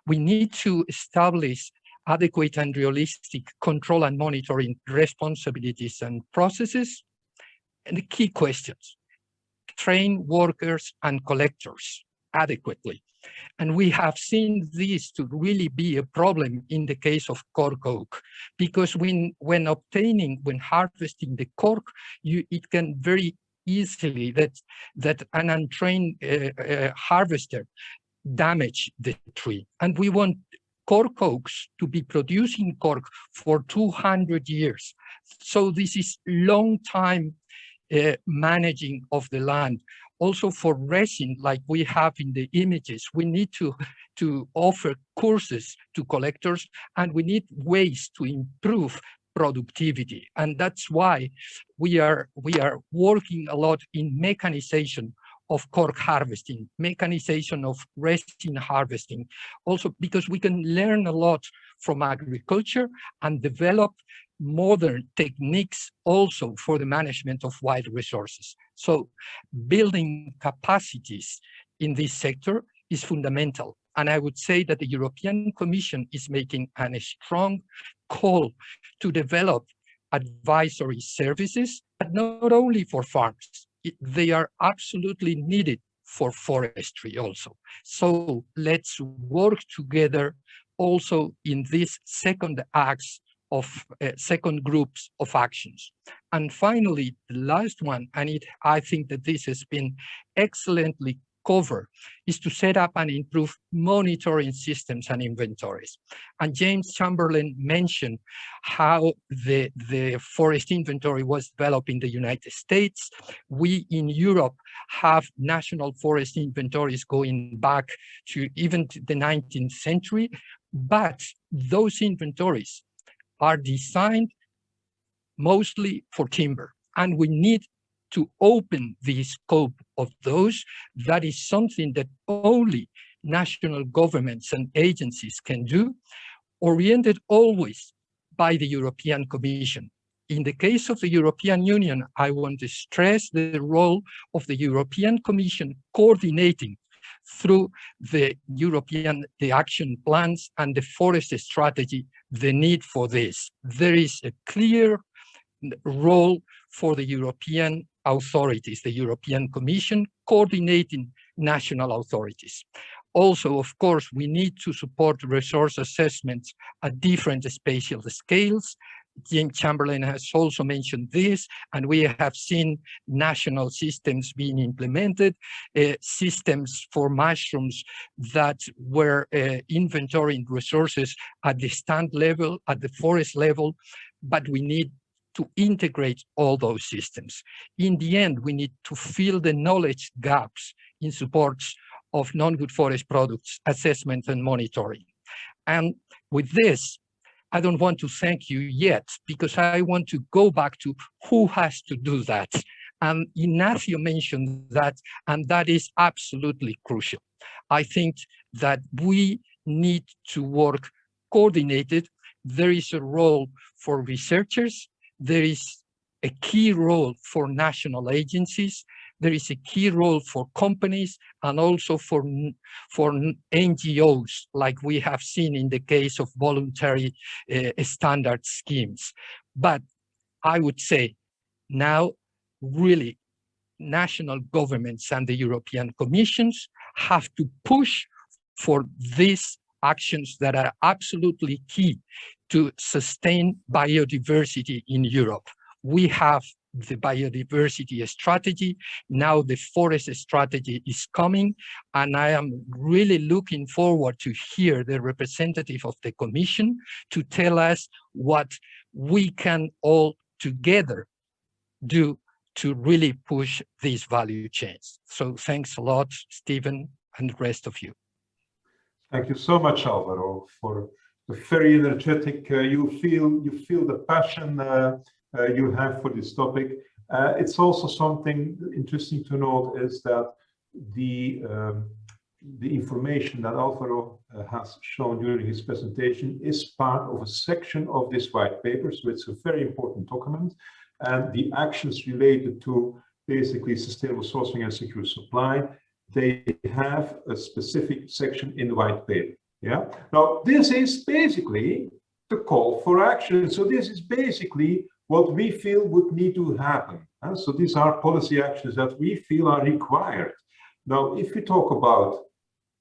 we need to establish adequate and realistic control and monitoring responsibilities and processes. And the key questions: train workers and collectors adequately. And we have seen this to really be a problem in the case of cork oak, because when harvesting the cork, it can very easily that an untrained harvester damage the tree. And we want cork oaks to be producing cork for 200 years. So this is long time managing of the land. Also for resin, like we have in the images, we need to offer courses to collectors, and we need ways to improve productivity. And that's why we are working a lot in mechanization of cork harvesting, mechanization of resin harvesting, also because we can learn a lot from agriculture and develop modern techniques also for the management of wild resources. So building capacities in this sector is fundamental. And I would say that the European Commission is making a strong call to develop advisory services, but not only for farms. They are absolutely needed for forestry also. So let's work together also in this second acts of second groups of actions. And finally, the last one, and I think that this has been excellently covered, is to set up and improve monitoring systems and inventories. And James Chamberlain mentioned how the forest inventory was developed in the United States. We in Europe have national forest inventories going back to even the 19th century, but those inventories are designed mostly for timber, and we need to open the scope of those. That is something that only national governments and agencies can do, oriented always by the European Commission. In the case of the European Union, I want to stress the role of the European Commission coordinating through the action plans and the forest strategy, the need for this. There is a clear role for the European authorities, the European Commission coordinating national authorities. Also, of course, we need to support resource assessments at different spatial scales. James Chamberlain has also mentioned this, and we have seen national systems being implemented, systems for mushrooms that were inventorying resources at the stand level, at the forest level, but we need to integrate all those systems. In the end, we need to fill the knowledge gaps in support of non-good forest products assessment and monitoring. And with this, I don't want to thank you yet, because I want to go back to who has to do that. And Ignacio mentioned that, and that is absolutely crucial. I think that we need to work coordinated. There is a role for researchers. There is a key role for national agencies. There is a key role for companies and also for NGOs, like we have seen in the case of voluntary standard schemes. But I would say now, really, national governments and the European Commissions have to push for these actions that are absolutely key to sustain biodiversity in Europe. We have the biodiversity strategy. Now the forest strategy is coming, and I am really looking forward to hear the representative of the Commission to tell us what we can all together do to really push these value chains. So thanks a lot, Stephen, and the rest of you. Thank you so much, Alvaro, for the very energetic. You feel the passion you have for this topic. It's also something interesting to note is that the information that Alvaro has shown during his presentation is part of a section of this white paper, so it's a very important document. And the actions related to basically sustainable sourcing and secure supply, they have a specific section in the white paper. Yeah. Now, this is basically the call for action. So this is basically what we feel would need to happen. So these are policy actions that we feel are required. Now, if we talk about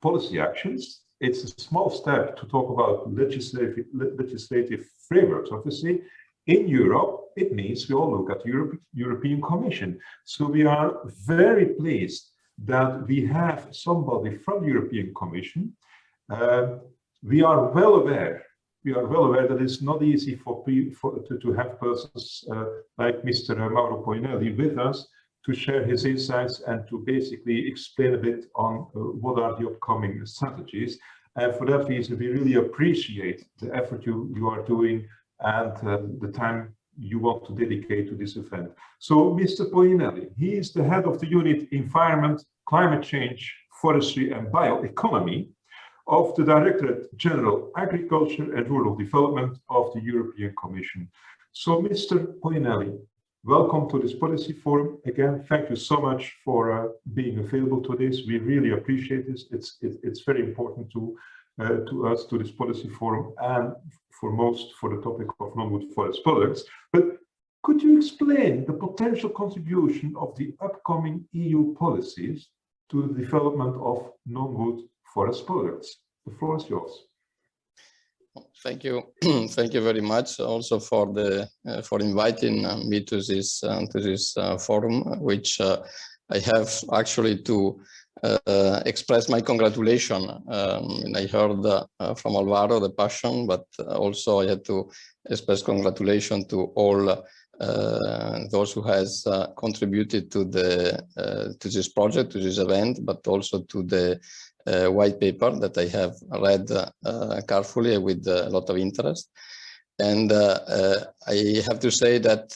policy actions, it's a small step to talk about legislative frameworks. Obviously, in Europe, it means we all look at the European Commission. So we are very pleased that we have somebody from the European Commission. We are well aware that it's not easy to have persons like Mr. Mauro Poinelli with us to share his insights and to basically explain a bit on what are the upcoming strategies. And for that reason, we really appreciate the effort you are doing and the time you want to dedicate to this event. So Mr. Poinelli, he is the head of the unit Environment, Climate Change, Forestry and Bioeconomy of the Directorate-General Agriculture and Rural Development of the European Commission. So Mr. Poinelli, welcome to this policy forum. Again, thank you so much for being available to this. We really appreciate this. It's very important to us, to this policy forum, and foremost for the topic of non-wood forest products. But could you explain the potential contribution of the upcoming EU policies to the development of non-wood forest products? The floor is yours. Thank you. Thank you very much also for inviting me to this forum, which I have actually to express my congratulations. And I heard from Alvaro the passion, but also I had to express congratulations to all those who has contributed to this project, to this event, but also to the white paper that I have read carefully with a lot of interest. And I have to say that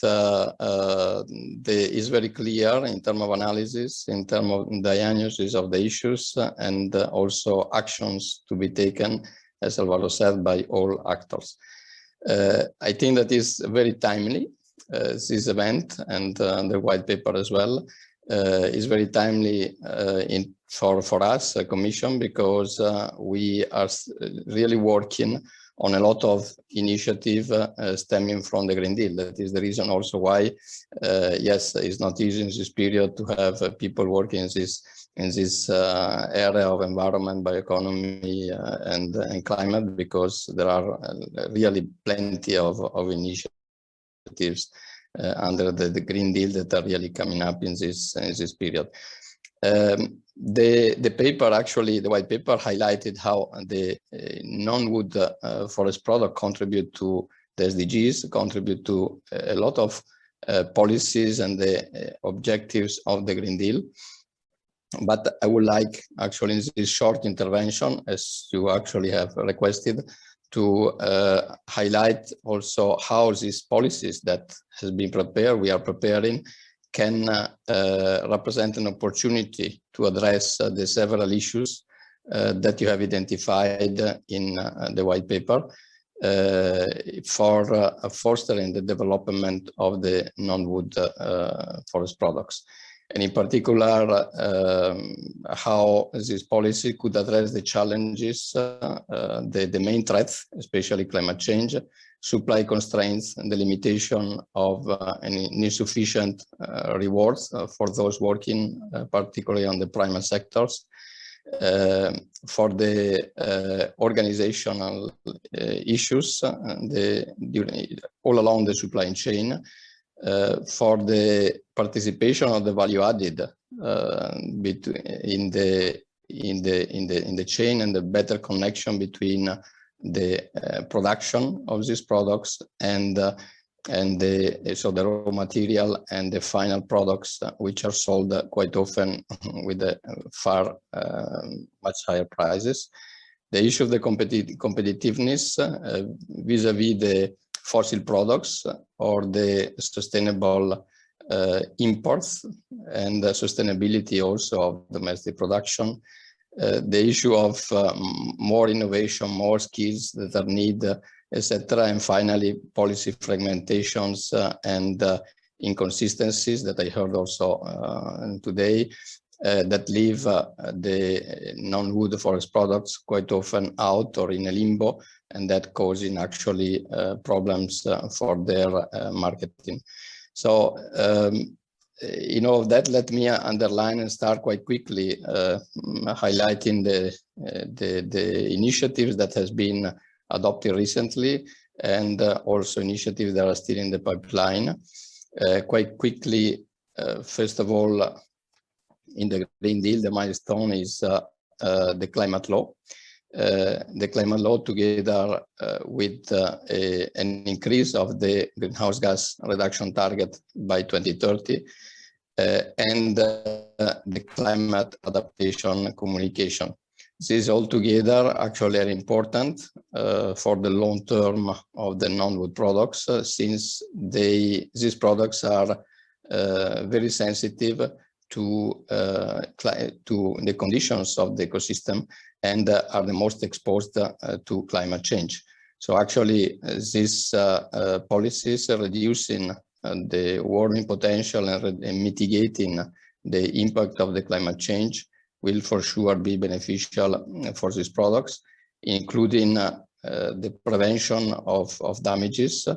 is very clear in terms of analysis, in terms of diagnosis of the issues, and also actions to be taken, as Alvaro said, by all actors. I think that is very timely, this event, and the white paper as well, is very timely for us, a Commission, because we are really working on a lot of initiative stemming from the Green Deal. That is the reason also why, yes, it's not easy in this period to have people working in this area of environment, bioeconomy, and climate, because there are really plenty of initiatives under the Green Deal that are really coming up in this period. The paper, actually, the white paper highlighted how the non-wood forest product contribute to the SDGs, contribute to a lot of policies and the objectives of the Green Deal. But I would like, actually, in this short intervention, as you actually have requested, to highlight also how these policies that has been prepared, we are preparing, can represent an opportunity to address the several issues that you have identified in the white paper for fostering the development of the non-wood forest products. And in particular, how this policy could address the challenges, the main threats, especially climate change, supply constraints, and the limitation of insufficient rewards for those working, particularly on the primary sectors, for the organizational issues all along the supply chain, for the participation of the value added in the chain, and the better connection between the production of these products and the raw material and the final products, which are sold quite often with far much higher prices. The issue of the competitiveness vis-a-vis the fossil products or the sustainable imports, and the sustainability also of domestic production. The issue of more innovation, more skills that are needed, etc. And finally, policy fragmentations and inconsistencies that I heard also today that leave the non-wood forest products quite often out or in a limbo, and that causing actually problems for their marketing. So, in all of that, let me underline and start quite quickly highlighting the initiatives that has been adopted recently, and also initiatives that are still in the pipeline. Quite quickly, first of all, in the Green Deal, the milestone is the climate law. The climate law, together with an increase of the greenhouse gas reduction target by 2030, and the climate adaptation communication. these all together actually are important for the long term of the non-wood products, since these products are very sensitive to the conditions of the ecosystem and are the most exposed to climate change. So actually, these policies are reducing the warming potential and mitigating the impact of the climate change will for sure be beneficial for these products, including the prevention of damages,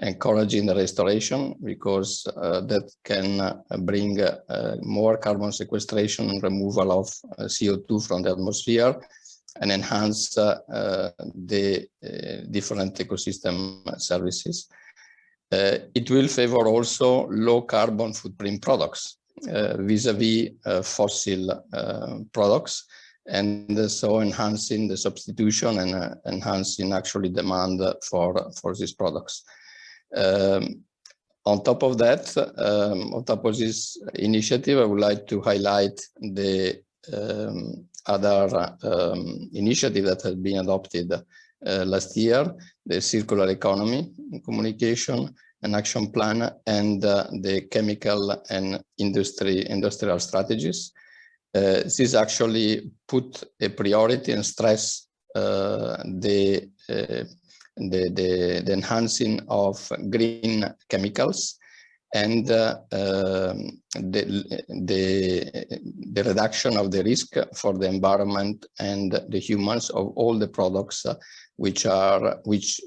encouraging the restoration, because that can bring more carbon sequestration and removal of CO2 from the atmosphere and enhance the different ecosystem services. It will favor also low carbon footprint products vis-a-vis fossil products, and so enhancing the substitution and enhancing actually demand for these products. On top of that, on top of this initiative, I would like to highlight the other initiative that has been adopted last year, the circular economy communication and action plan, and the chemical and industrial strategies. This actually put a priority and stress the enhancing of green chemicals and the reduction of the risk for the environment and the humans of all the products which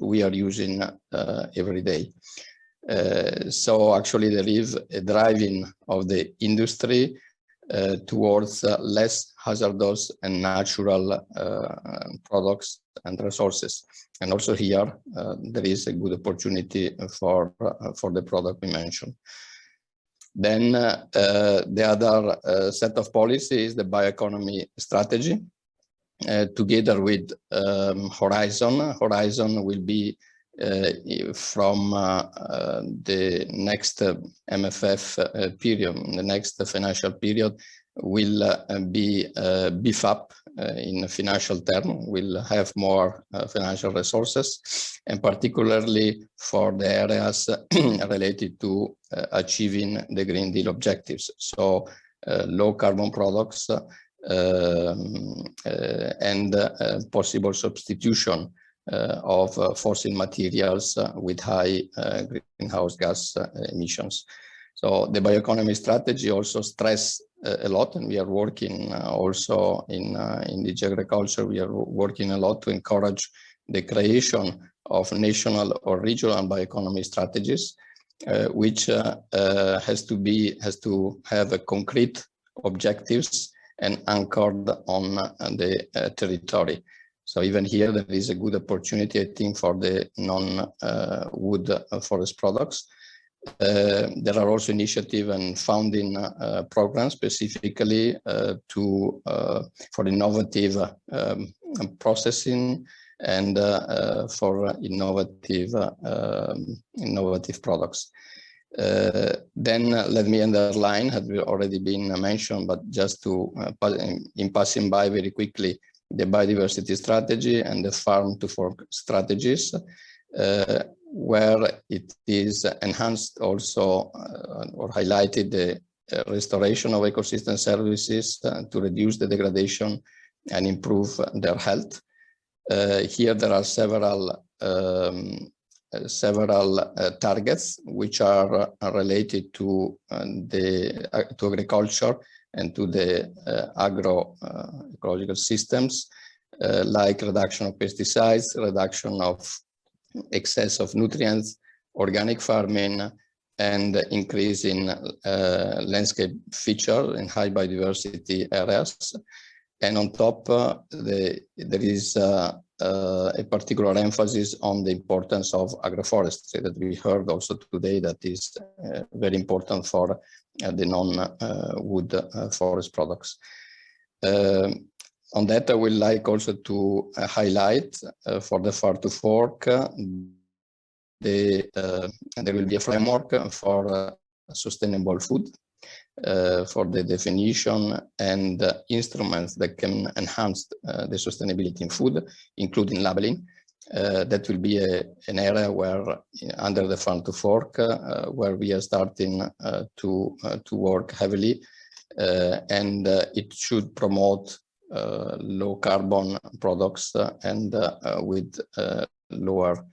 we are using every day. So actually there is a driving of the industry towards less hazardous and natural products and resources. And also here, there is a good opportunity for the product we mentioned. Then the other set of policies is the bioeconomy strategy, together with Horizon. Horizon will be from the next MFF period, the next financial period, will be beef up in financial term, will have more financial resources, and particularly for the areas related to achieving the Green Deal objectives. So low carbon products and possible substitution of fossil materials with high greenhouse gas emissions. So the bioeconomy strategy also stress a lot, and we are working also in the agriculture. We are working a lot to encourage the creation of national or regional bioeconomy strategies, which has to have a concrete objectives and anchored on the territory. So even here, there is a good opportunity, I think, for the non-wood forest products. There are also initiative and funding programs specifically for innovative processing and for innovative products. Then let me underline, had already been mentioned, but just to in passing by very quickly, the biodiversity strategy and the farm to fork strategies, where it is enhanced also or highlighted the restoration of ecosystem services to reduce the degradation and improve their health. Here there are several targets which are related to agriculture and to the agroecological systems, like reduction of pesticides, reduction of excess of nutrients, organic farming, and increase in landscape feature in high biodiversity areas. And on top, there is a particular emphasis on the importance of agroforestry that we heard also today, that is very important for the non-wood forest products. On that, I would like also to highlight for the farm to fork, there will be a framework for sustainable food. for the definition and instruments that can enhance the sustainability in food, including labeling. That will be an area where, under the Farm to Fork, where we are starting to work heavily, and it should promote low carbon products and with lower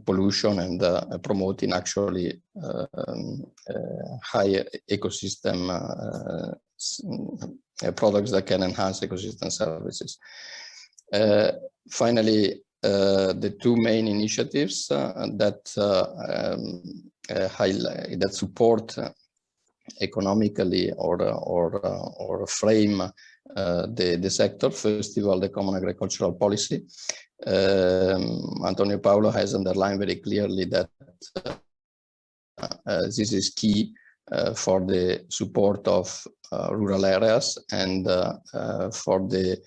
pollution, and promoting actually higher ecosystem products that can enhance ecosystem services. Finally, the two main initiatives that support economically or frame the sector. First of all, the Common Agricultural Policy. Antonio Paulo has underlined very clearly that this is key for the support of rural areas, and for the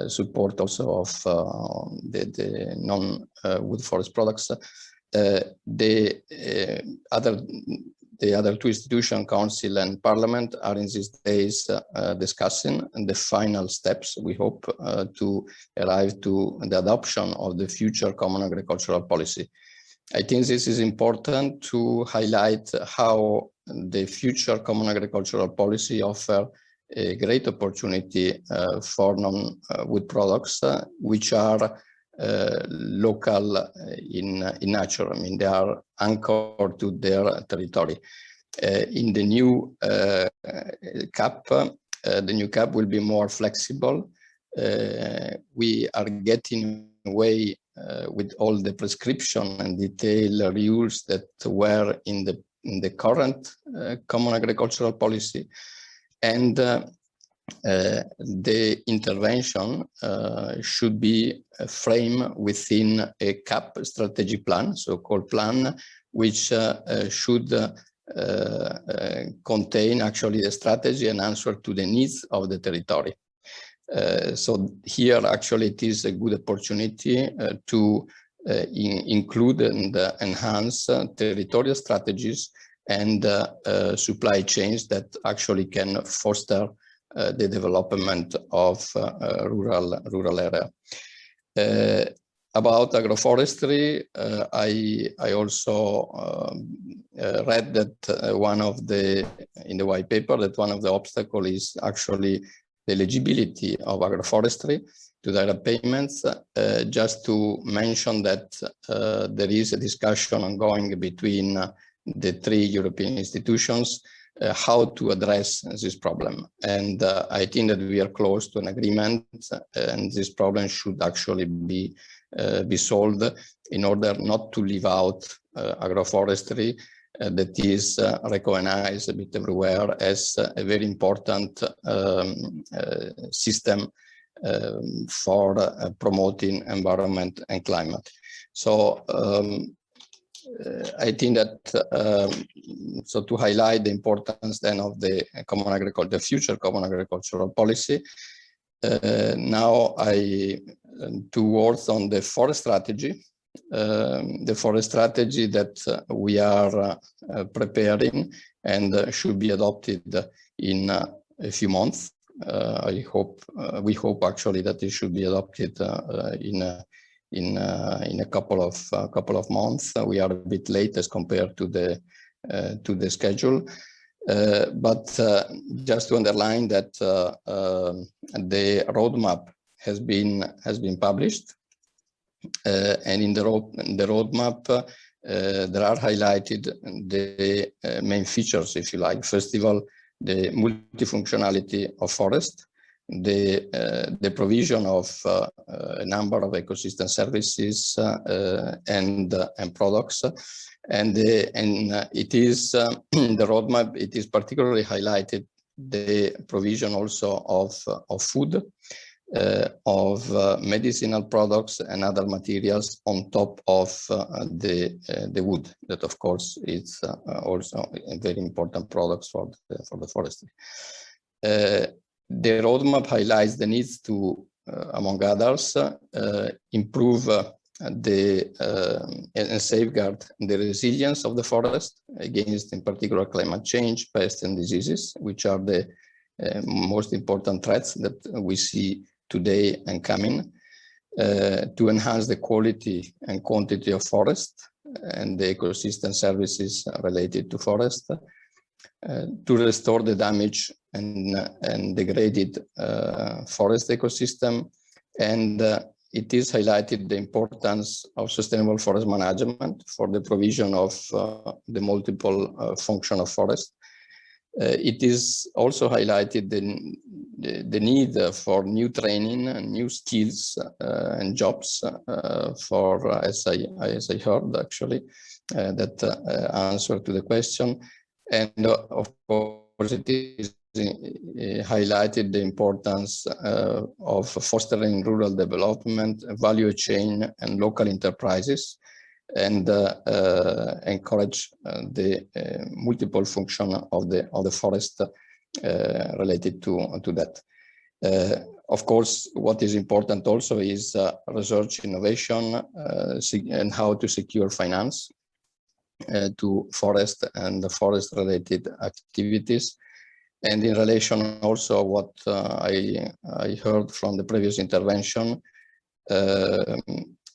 support also of the non-wood forest products. The other two institutions, Council and Parliament, are in these days discussing the final steps, we hope, to arrive to the adoption of the future Common Agricultural Policy. I think this is important to highlight how the future Common Agricultural Policy offers a great opportunity for non-wood products, which are local in nature. I mean, they are anchored to their territory. In the new CAP, the new CAP will be more flexible. We are getting away with all the prescription and detailed rules that were in the current Common Agricultural Policy, and the intervention should be framed within a CAP strategic plan, so-called plan, which should contain actually the strategy and answer to the needs of the territory. So here actually it is a good opportunity to include and enhance territorial strategies and supply chains that actually can foster the development of rural area. About agroforestry, I also read that in the white paper, that one of the obstacles is actually the eligibility of agroforestry to direct payments. Just to mention that there is a discussion ongoing between the three European institutions how to address this problem. And I think that we are close to an agreement, and this problem should actually be solved in order not to leave out agroforestry that is recognized a bit everywhere as a very important system for promoting environment and climate. So I think that so to highlight the importance then of the future Common Agricultural Policy. Now two words on the forest strategy. The forest strategy that we are preparing and should be adopted in a few months. We hope actually that it should be adopted in a couple of months. We are a bit late as compared to the schedule, but just to underline that the roadmap has been published, and in the roadmap there are highlighted the main features, if you like. First of all, the multifunctionality of forest, the provision of a number of ecosystem services and products, and it is the roadmap. It is particularly highlighted the provision also of food, of medicinal products and other materials on top of the wood. That of course is also a very important products for the forestry. The roadmap highlights the needs to, among others, improve and safeguard the resilience of the forest against, in particular, climate change, pests and diseases, which are the most important threats that we see today and coming, to enhance the quality and quantity of forest and the ecosystem services related to forest, to restore the damaged and degraded forest ecosystem. And it is highlighted the importance of sustainable forest management for the provision of the multiple function of forest. It is also highlighted the need for new training and new skills and jobs for, as I heard actually, that answer to the question. And of course, it is highlighted the importance of fostering rural development, value chain, and local enterprises, and encourage the multiple function of the forest related to that. Of course, what is important also is research, innovation, and how to secure finance to forest and the forest related activities. And in relation also what I heard from the previous intervention,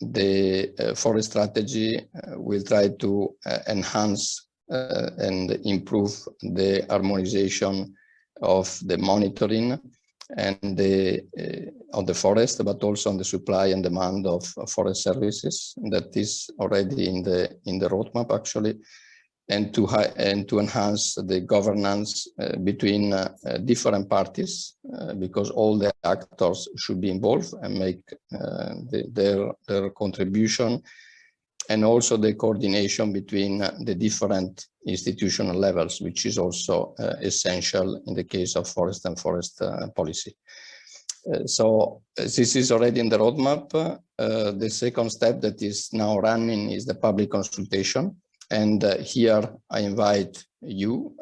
the forest strategy will try to enhance and improve the harmonization of the monitoring and of the forest, but also on the supply and demand of forest services. That is already in the roadmap actually, and to enhance the governance between different parties, because all the actors should be involved and make their contribution, and also the coordination between the different institutional levels, which is also essential in the case of forest and forest policy. So this is already in the roadmap. The second step that is now running is the public consultation. And here I invite you,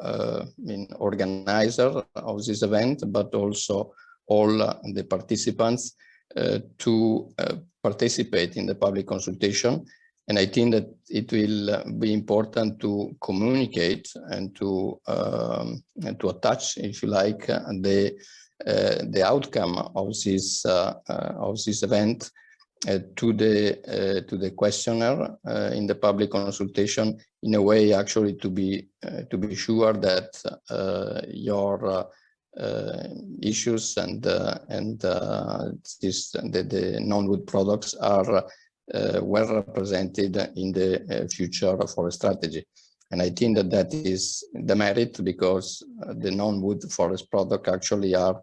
organizer of this event, but also all the participants to participate in the public consultation. And I think that it will be important to communicate and to attach, if you like, the outcome of this event to the questionnaire in the public consultation, in a way actually to be sure that your issues and the non-wood products are well represented in the future forest strategy. And I think that is the merit, because the non-wood forest products actually are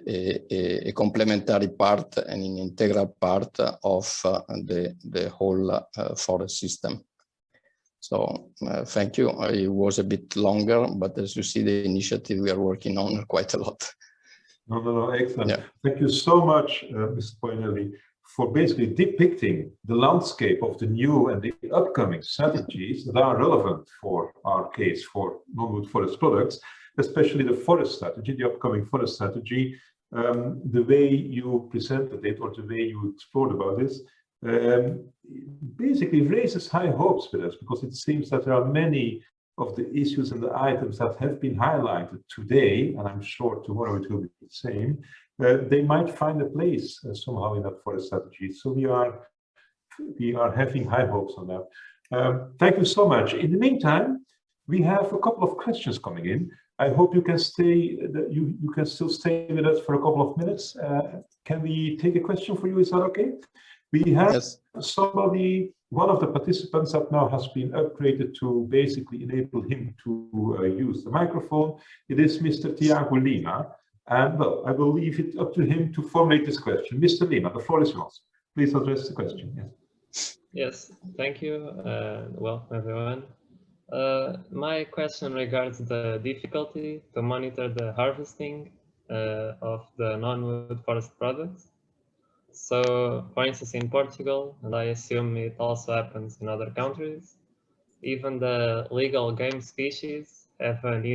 a complementary part and an integral part of the whole forest system. So thank you. It was a bit longer, but as you see, the initiative we are working on quite a lot. No, excellent. Yeah. Thank you so much, Mr. Poinelli, for basically depicting the landscape of the new and the upcoming strategies that are relevant for our case for non-wood forest products, especially the forest strategy, the upcoming forest strategy. The way you presented it, or the way you explored about this, basically raises high hopes with us, because it seems that there are many of the issues and the items that have been highlighted today, and I'm sure tomorrow it will be the same. They might find a place somehow in that forest strategy. So we are having high hopes on that. Thank you so much. In the meantime, we have a couple of questions coming in. I hope you can stay. You can still stay with us for a couple of minutes. Can we take a question for you? Is that okay? We have somebody, one of the participants that now has been upgraded to basically enable him to use the microphone. It is Mr. Tiago Lima. And well, I will leave it up to him to formulate this question. Mr. Lima, the floor is yours. Please address the question. Yes. Yes, thank you. Welcome, everyone. My question regards the difficulty to monitor the harvesting of the non-wood forest products. So, for instance, in Portugal, and I assume it also happens in other countries, even the legal game species have an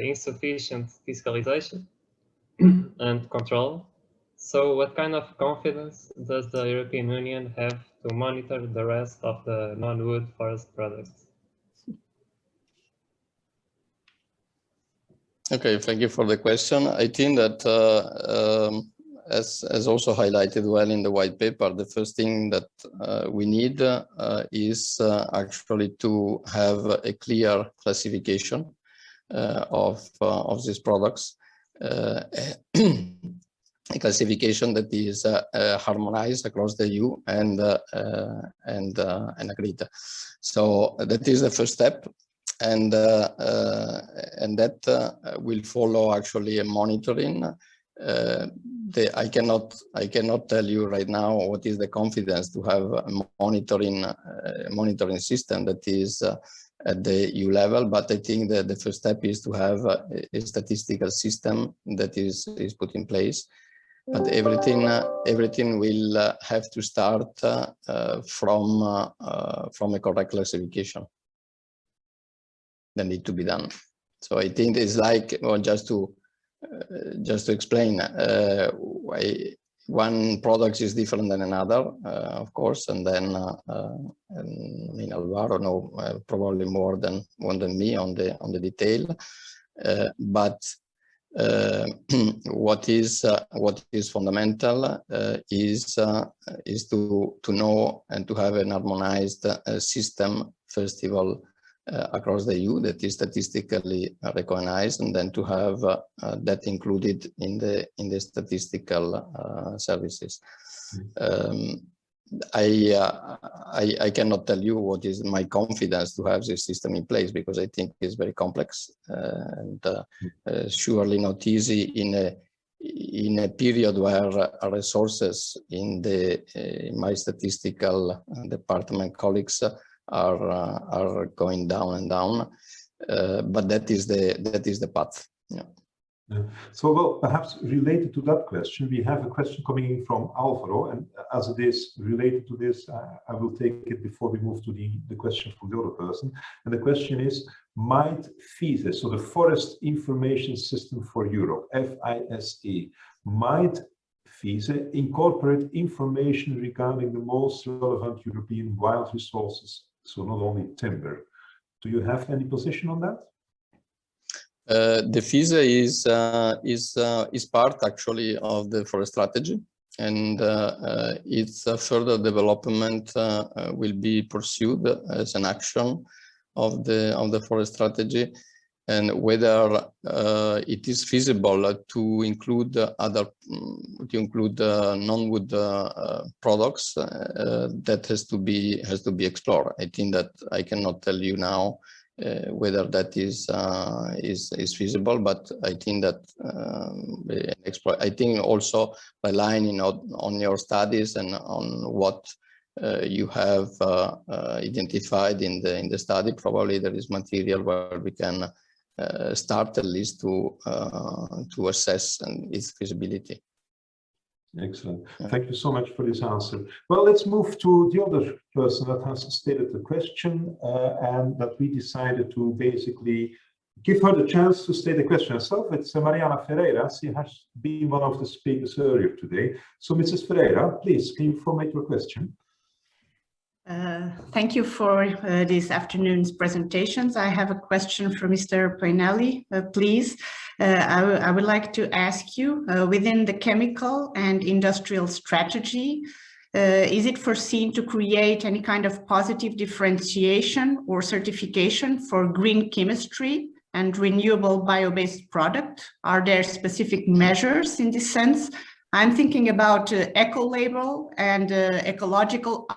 insufficient fiscalization and control. So what kind of confidence does the European Union have to monitor the rest of the non-wood forest products? Okay, thank you for the question. I think that as also highlighted well in the white paper, the first thing that we need is actually to have a clear classification of these products, a classification that is harmonized across the EU and agreed. So that is the first step. And that will follow actually a monitoring. I cannot tell you right now what is the confidence to have a monitoring system that is at the EU level, but I think that the first step is to have a statistical system that is put in place. But everything will have to start from a correct classification that need to be done. So I think it's like, well, just to explain, one product is different than another, of course, and then I mean, Alvaro know probably more than me on the detail, but what is fundamental is to know and to have an harmonized system, first of all, across the EU that is statistically recognized, and then to have that included in the statistical services. I cannot tell you what is my confidence to have this system in place, because I think it's very complex and surely not easy in a period where resources in my statistical department colleagues are going down and down, but that is the path. Yeah. Yeah. So, well, perhaps related to that question, we have a question coming in from Alvaro, and as it is related to this, I will take it before we move to the question from the other person. And the question is, might FISE, so the Forest Information System for Europe, FISE, might FISE incorporate information regarding the most relevant European wild resources, so not only timber? Do you have any position on that? The FISE is part actually of the forest strategy, and its further development will be pursued as an action of the forest strategy. And whether it is feasible to include non-wood products, that has to be explored. I think that I cannot tell you now whether that is feasible, but I think that I think also relying on your studies and on what you have identified in the study, probably there is material where we can start at least to assess its feasibility. Excellent. Thank you so much for this answer. Well, let's move to the other person that has stated the question, and that we decided to basically give her the chance to state the question herself. It's Mariana Ferreira. She has been one of the speakers earlier today. So, Mrs. Ferreira, please, can you formulate your question? Thank you for this afternoon's presentations. I have a question for Mr. Poinelli, please. I would like to ask you, within the chemical and industrial strategy, is it foreseen to create any kind of positive differentiation or certification for green chemistry and renewable bio-based product? Are there specific measures in this sense? I'm thinking about eco-label and ecological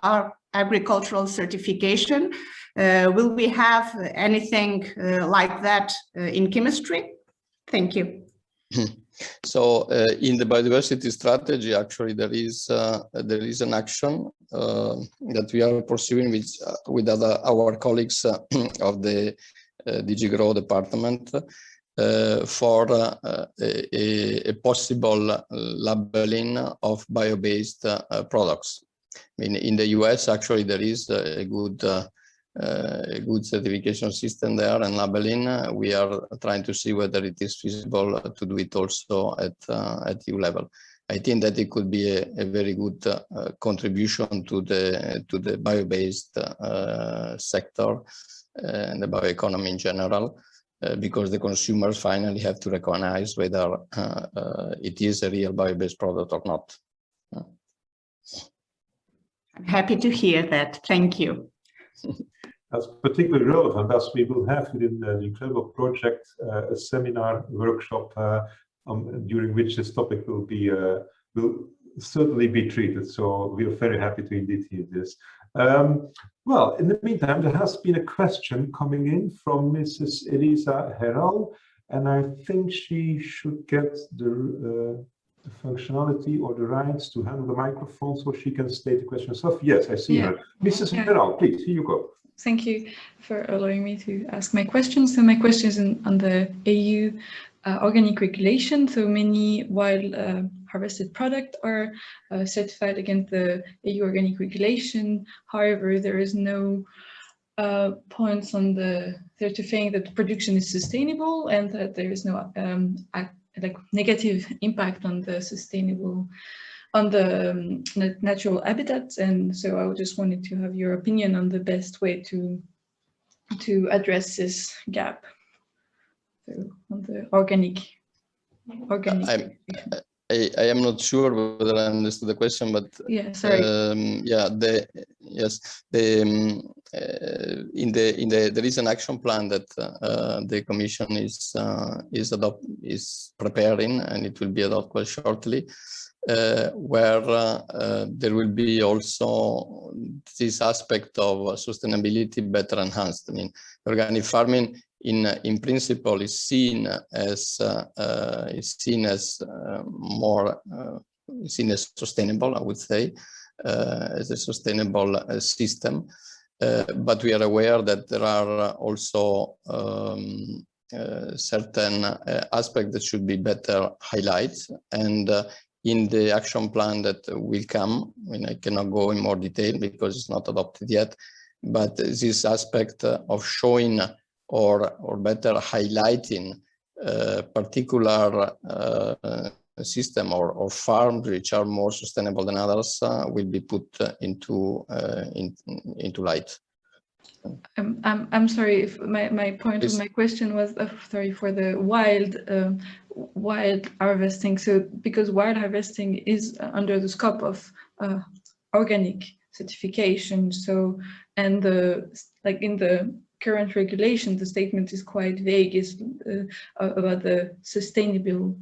agricultural certification. Will we have anything like that in chemistry? Thank you. So in the biodiversity strategy, actually, there is an action that we are pursuing with our colleagues of the DG GROW department for a possible labeling of bio-based products. I mean, in the US, actually, there is a good a good certification system there and labeling. We are trying to see whether it is feasible to do it also at EU level. I think that it could be a very good contribution to the bio-based sector and the bioeconomy in general, because the consumers finally have to recognize whether it is a real bio-based product or not. I'm happy to hear that. Thank you. That's particularly relevant, as we will have within the Incredible project a seminar workshop during which this topic will certainly be treated. So we are very happy to indeed hear this. Well, in the meantime, there has been a question coming in from Mrs. Elisa Herral, and I think she should get the functionality or the rights to handle the microphone so she can state the question herself. Yes, I see her. Mrs. Herral, please, here you go. Thank you for allowing me to ask my question. So my question is on the EU organic regulation. So many wild harvested products are certified against the EU organic regulation. However, there is no points on the certifying that the production is sustainable and that there is no negative impact on the sustainable, on the natural habitats. And so I just wanted to have your opinion on the best way to address this gap. So on the organic. I am not sure whether I understood the question, but yeah, sorry. There is an action plan that the Commission is preparing, and it will be adopted quite shortly, where there will be also this aspect of sustainability better enhanced. I mean, organic farming in principle is seen as sustainable, I would say, as a sustainable system. But we are aware that there are also certain aspects that should be better highlighted. And in the action plan that will come, I mean, I cannot go in more detail because it's not adopted yet, but this aspect of showing or better highlighting particular system or farms which are more sustainable than others will be put into light. I'm sorry if my point of my question was sorry for the wild harvesting. So because wild harvesting is under the scope of organic certification, so and like in the current regulation, the statement is quite vague about the sustainable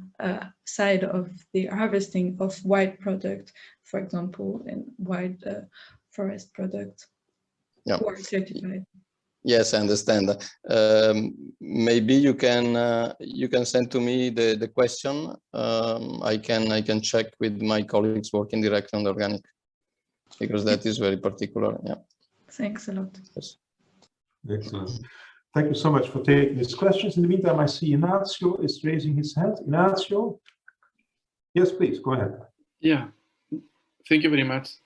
side of the harvesting of wild product, for example, and wild forest product. Yeah. Who are certified. Yes, I understand. Maybe you can send to me the question. I can check with my colleagues working directly on the organic, because that is very particular. Yeah. Thanks a lot. Yes. Excellent. Thank you so much for taking these questions. In the meantime, I see Ignacio is raising his hand. Ignacio? Yes, please, go ahead. Yeah, thank you very much,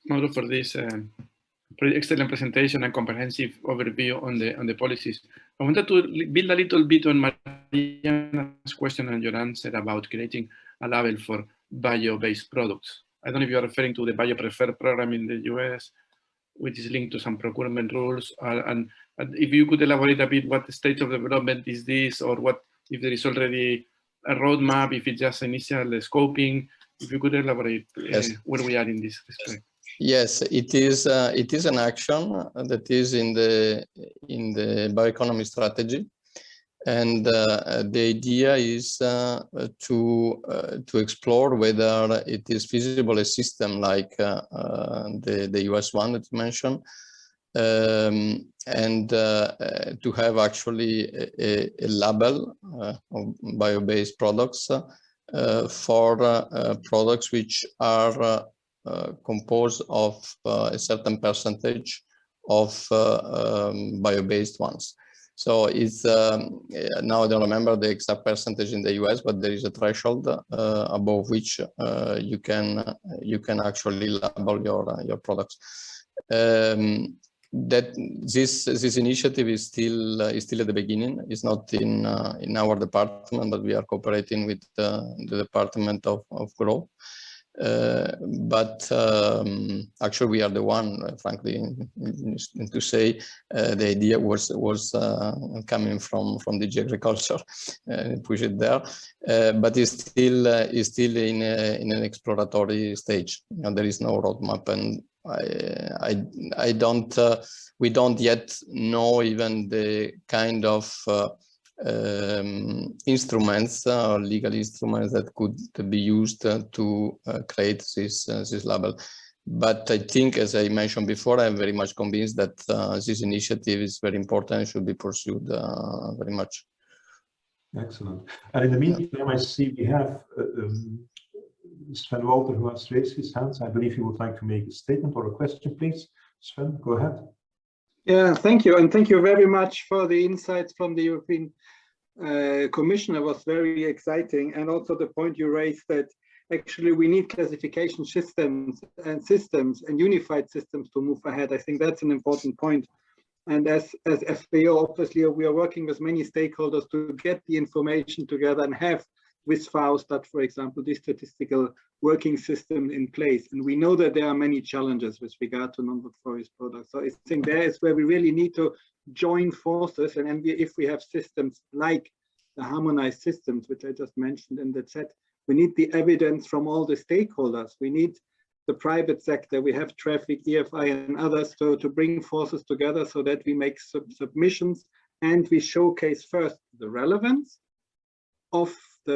Mauro, for this excellent presentation and comprehensive overview on the policies. I wanted to build a little bit on Mariana's question and your answer about creating a label for bio-based products. I don't know if you're referring to the Bio-Preferred program in the US, which is linked to some procurement rules, and if you could elaborate a bit what stage of development is this, or what if there is already a roadmap, if it's just initial scoping, if you could elaborate where we are in this respect. Yes, it is an action that is in the bioeconomy strategy, and the idea is to explore whether it is feasible a system like the US one that you mentioned, and to have actually a label of bio-based products for products which are composed of a certain percentage of bio-based ones. So it's now I don't remember the exact percentage in the US, but there is a threshold above which you can actually label your products. that this initiative is still at the beginning. It's not in our department, but we are cooperating with the Department of Growth. But actually, we are the one, frankly, to say the idea was coming from DG Agriculture, push it there, but it's still in an exploratory stage. There is no roadmap, and we don't yet know even the kind of instruments or legal instruments that could be used to create this label. But I think, as I mentioned before, I'm very much convinced that this initiative is very important and should be pursued very much. Excellent. And in the meantime, I see we have Sven Walter, who has raised his hands. I believe he would like to make a statement or a question, please. Sven, go ahead. Yeah, thank you. And thank you very much for the insights from the European Commission. It was very exciting. And also the point you raised that actually we need classification systems and unified systems to move ahead. I think that's an important point. And as FAO, obviously, we are working with many stakeholders to get the information together and have with FAOStat, for example, this statistical working system in place. And we know that there are many challenges with regard to non-wood forest products. So I think there is where we really need to join forces. And if we have systems like the harmonized systems, which I just mentioned in the chat, we need the evidence from all the stakeholders. We need the private sector, we have traffic, EFI and others to bring forces together so that we make submissions and we showcase first the relevance of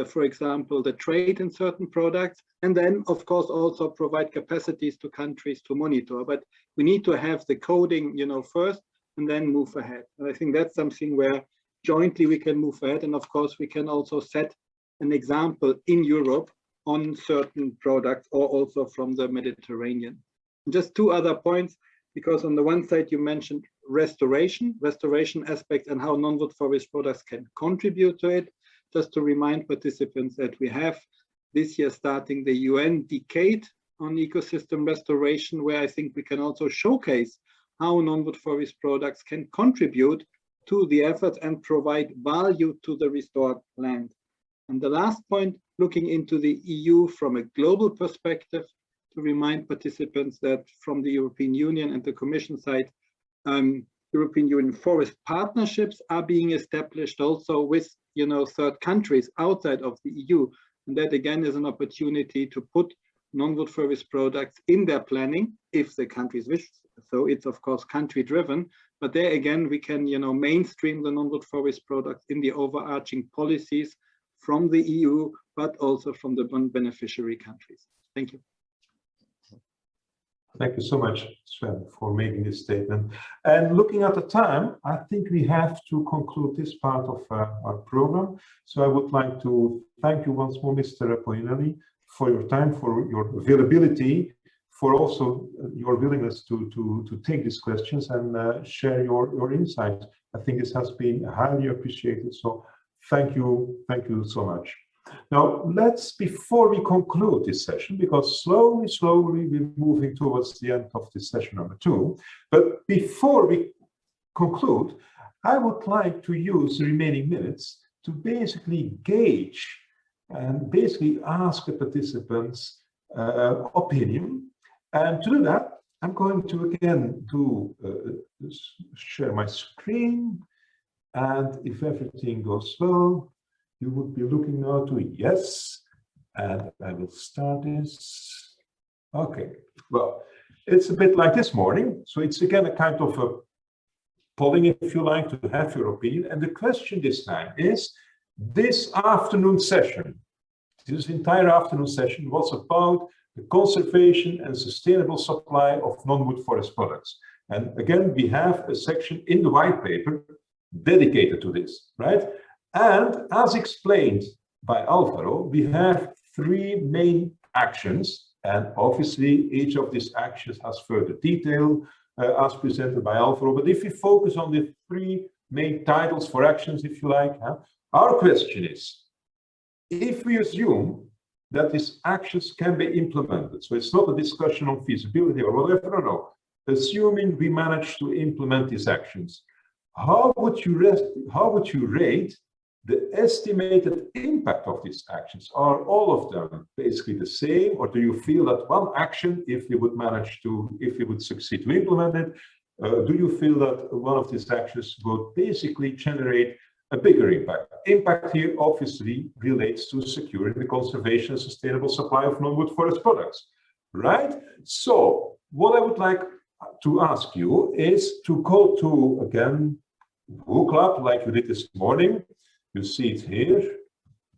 for example, the trade in certain products, and then of course also provide capacities to countries to monitor. But we need to have the coding, first and then move ahead. And I think that's something where jointly we can move ahead. And of course, we can also set an example in Europe on certain products or also from the Mediterranean. And just two other points, because on the one side you mentioned restoration aspects and how non-wood forest products can contribute to it. Just to remind participants that we have this year starting the UN Decade on Ecosystem Restoration, where I think we can also showcase how non-wood forest products can contribute to the efforts and provide value to the restored land. And the last point, looking into the EU from a global perspective, to remind participants that from the European Union and the Commission side, European Union forest partnerships are being established also with third countries outside of the EU. And that again is an opportunity to put non-wood forest products in their planning if the countries wish. So it's of course country driven, but there again we can mainstream the non-wood forest products in the overarching policies from the EU, but also from the beneficiary countries. Thank you. Thank you so much, Sven, for making this statement. And looking at the time, I think we have to conclude this part of our program. So I would like to thank you once more, Mr. Poinelli, for your time, for your availability, for also your willingness to take these questions and share your insights. I think this has been highly appreciated. So thank you so much. Now, before we conclude this session, because slowly we're moving towards the end of this session number 2, but before we conclude, I would like to use the remaining minutes to basically gauge and basically ask the participants' opinion. And to do that, I'm going to again share my screen. And if everything goes well, you would be looking now to yes, and I will start this. Okay, well, it's a bit like this morning. So it's again a kind of a polling, if you like, to have your opinion. And the question this time is, this afternoon session, this entire afternoon session was about the conservation and sustainable supply of non-wood forest products. And again, we have a section in the white paper dedicated to this, right? And as explained by Alvaro, we have 3 main actions, and obviously each of these actions has further detail as presented by Alvaro. But if we focus on the 3 main titles for actions, if you like, our question is, if we assume that these actions can be implemented, so it's not a discussion on feasibility or whatever, no, assuming we manage to implement these actions, how would you rate the estimated impact of these actions? Are all of them basically the same, or do you feel that one action, if we would succeed to implement it, do you feel that one of these actions would basically generate a bigger impact? Impact here obviously relates to securing the conservation and sustainable supply of non-wood forest products, right? So what I would like to ask you is to go to, again, WHO Club, like you did this morning. You see it here.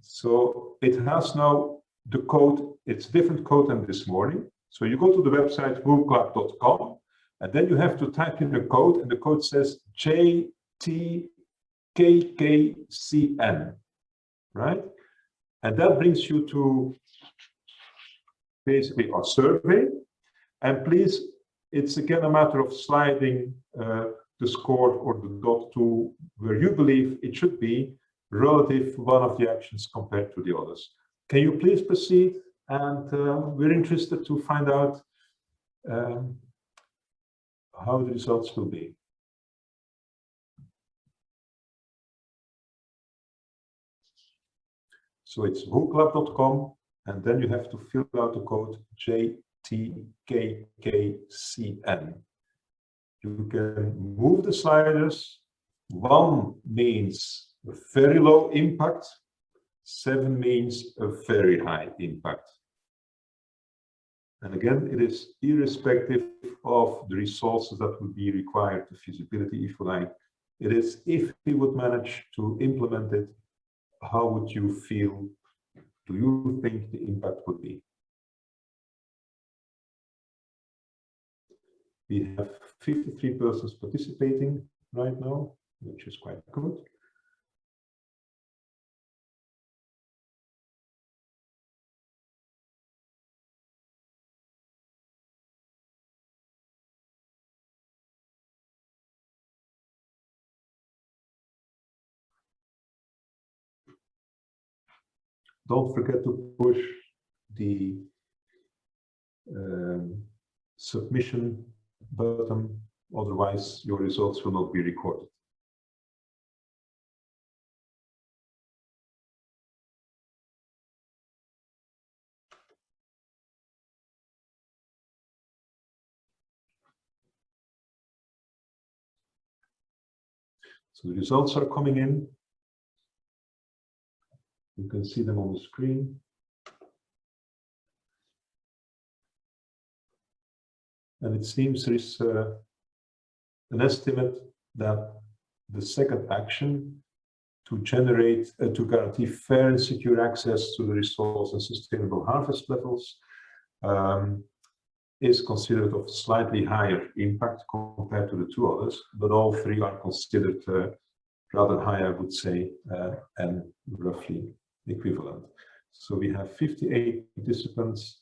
So it has now the code, it's different code than this morning. So you go to the website whoclub.com, and then you have to type in the code, and the code says JTKKCN, right? And that brings you to basically our survey. And please, it's again a matter of sliding the score or the dot to where you believe it should be relative to one of the actions compared to the others. Can you please proceed? And we're interested to find out how the results will be. So it's whoclub.com, and then you have to fill out the code JTKKCN. You can move the sliders. 1 means a very low impact. 7 means a very high impact. And again, it is irrespective of the resources that would be required, the feasibility, if you like. It is if we would manage to implement it, how would you feel? Do you think the impact would be? We have 53 persons participating right now, which is quite good. Don't forget to push the submission button, otherwise your results will not be recorded. So the results are coming in. You can see them on the screen. And it seems there is an estimate that the second action to generate, to guarantee fair and secure access to the resource and sustainable harvest levels is considered of slightly higher impact compared to the 2 others, but all 3 are considered rather high, I would say, and roughly equivalent. So we have 58 participants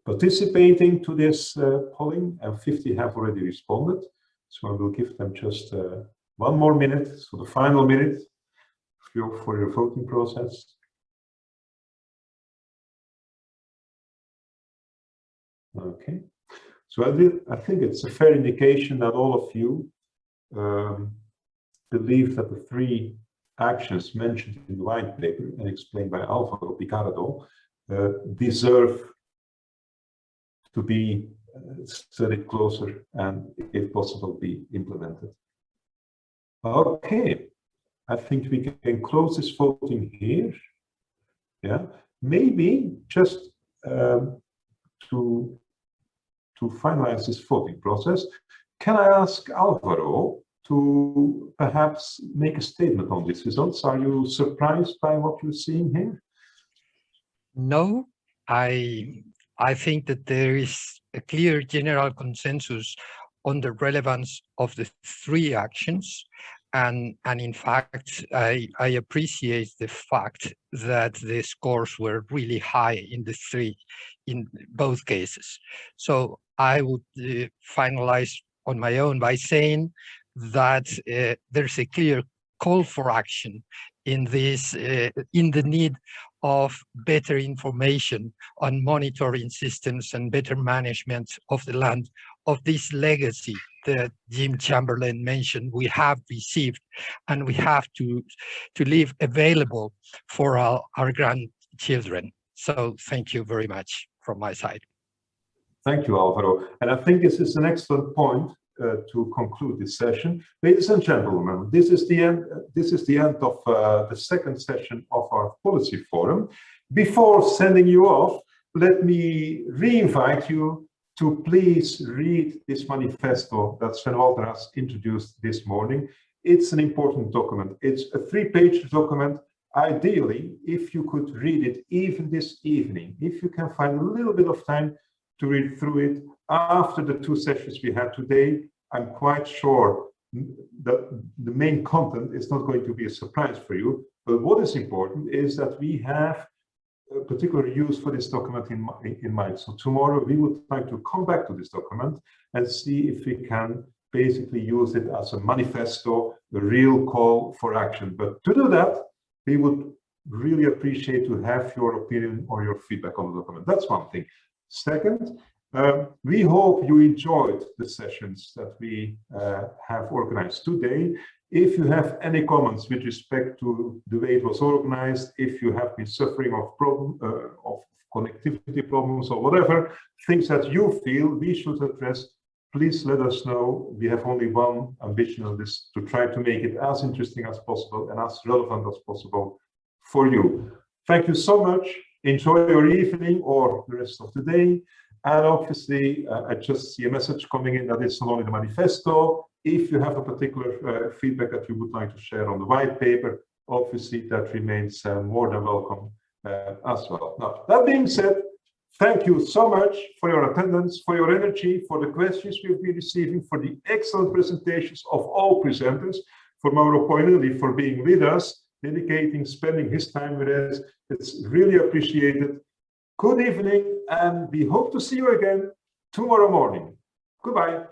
participating to this polling, and 50 have already responded. So I will give them just 1 more minute, so the final minute for your voting process. Okay, so I think it's a fair indication that all of you believe that the 3 actions mentioned in the white paper and explained by Álvaro Picardo deserve to be studied closer and, if possible, be implemented. Okay, I think we can close this voting here. Yeah, maybe just to finalize this voting process, can I ask Álvaro to perhaps make a statement on these results? Are you surprised by what you're seeing here? No, I think that there is a clear general consensus on the relevance of the 3 actions. And in fact, I appreciate the fact that the scores were really high in the 3, in both cases. So I would finalize on my own by saying that there's a clear call for action in this, in the need of better information on monitoring systems and better management of the land of this legacy that James Chamberlain mentioned we have received, and we have to leave available for our grandchildren. So thank you very much from my side. Thank you, Alvaro. And I think this is an excellent point to conclude this session. Ladies and gentlemen, this is the end. This is the end of the second session of our policy forum. Before sending you off, let me re-invite you to please read this manifesto that Sven Walter has introduced this morning. It's an important document. It's a 3-page document. Ideally, if you could read it even this evening, if you can find a little bit of time to read through it after the 2 sessions we had today, I'm quite sure that the main content is not going to be a surprise for you. But what is important is that we have a particular use for this document in mind. So tomorrow we would like to come back to this document and see if we can basically use it as a manifesto, a real call for action. But to do that, we would really appreciate to have your opinion or your feedback on the document. That's one thing. Second, we hope you enjoyed the sessions that we have organized today. If you have any comments with respect to the way it was organized, if you have been suffering of connectivity problems or whatever, things that you feel we should address, please let us know. We have only one ambition on this, to try to make it as interesting as possible and as relevant as possible for you. Thank you so much. Enjoy your evening or the rest of the day. And obviously, I just see a message coming in that it's not only the manifesto. If you have a particular feedback that you would like to share on the white paper, obviously that remains more than welcome as well. Now, that being said, thank you so much for your attendance, for your energy, for the questions we've been receiving, for the excellent presentations of all presenters, for Mauro Poinelli for being with us, spending his time with us. It's really appreciated. Good evening, and we hope to see you again tomorrow morning. Goodbye.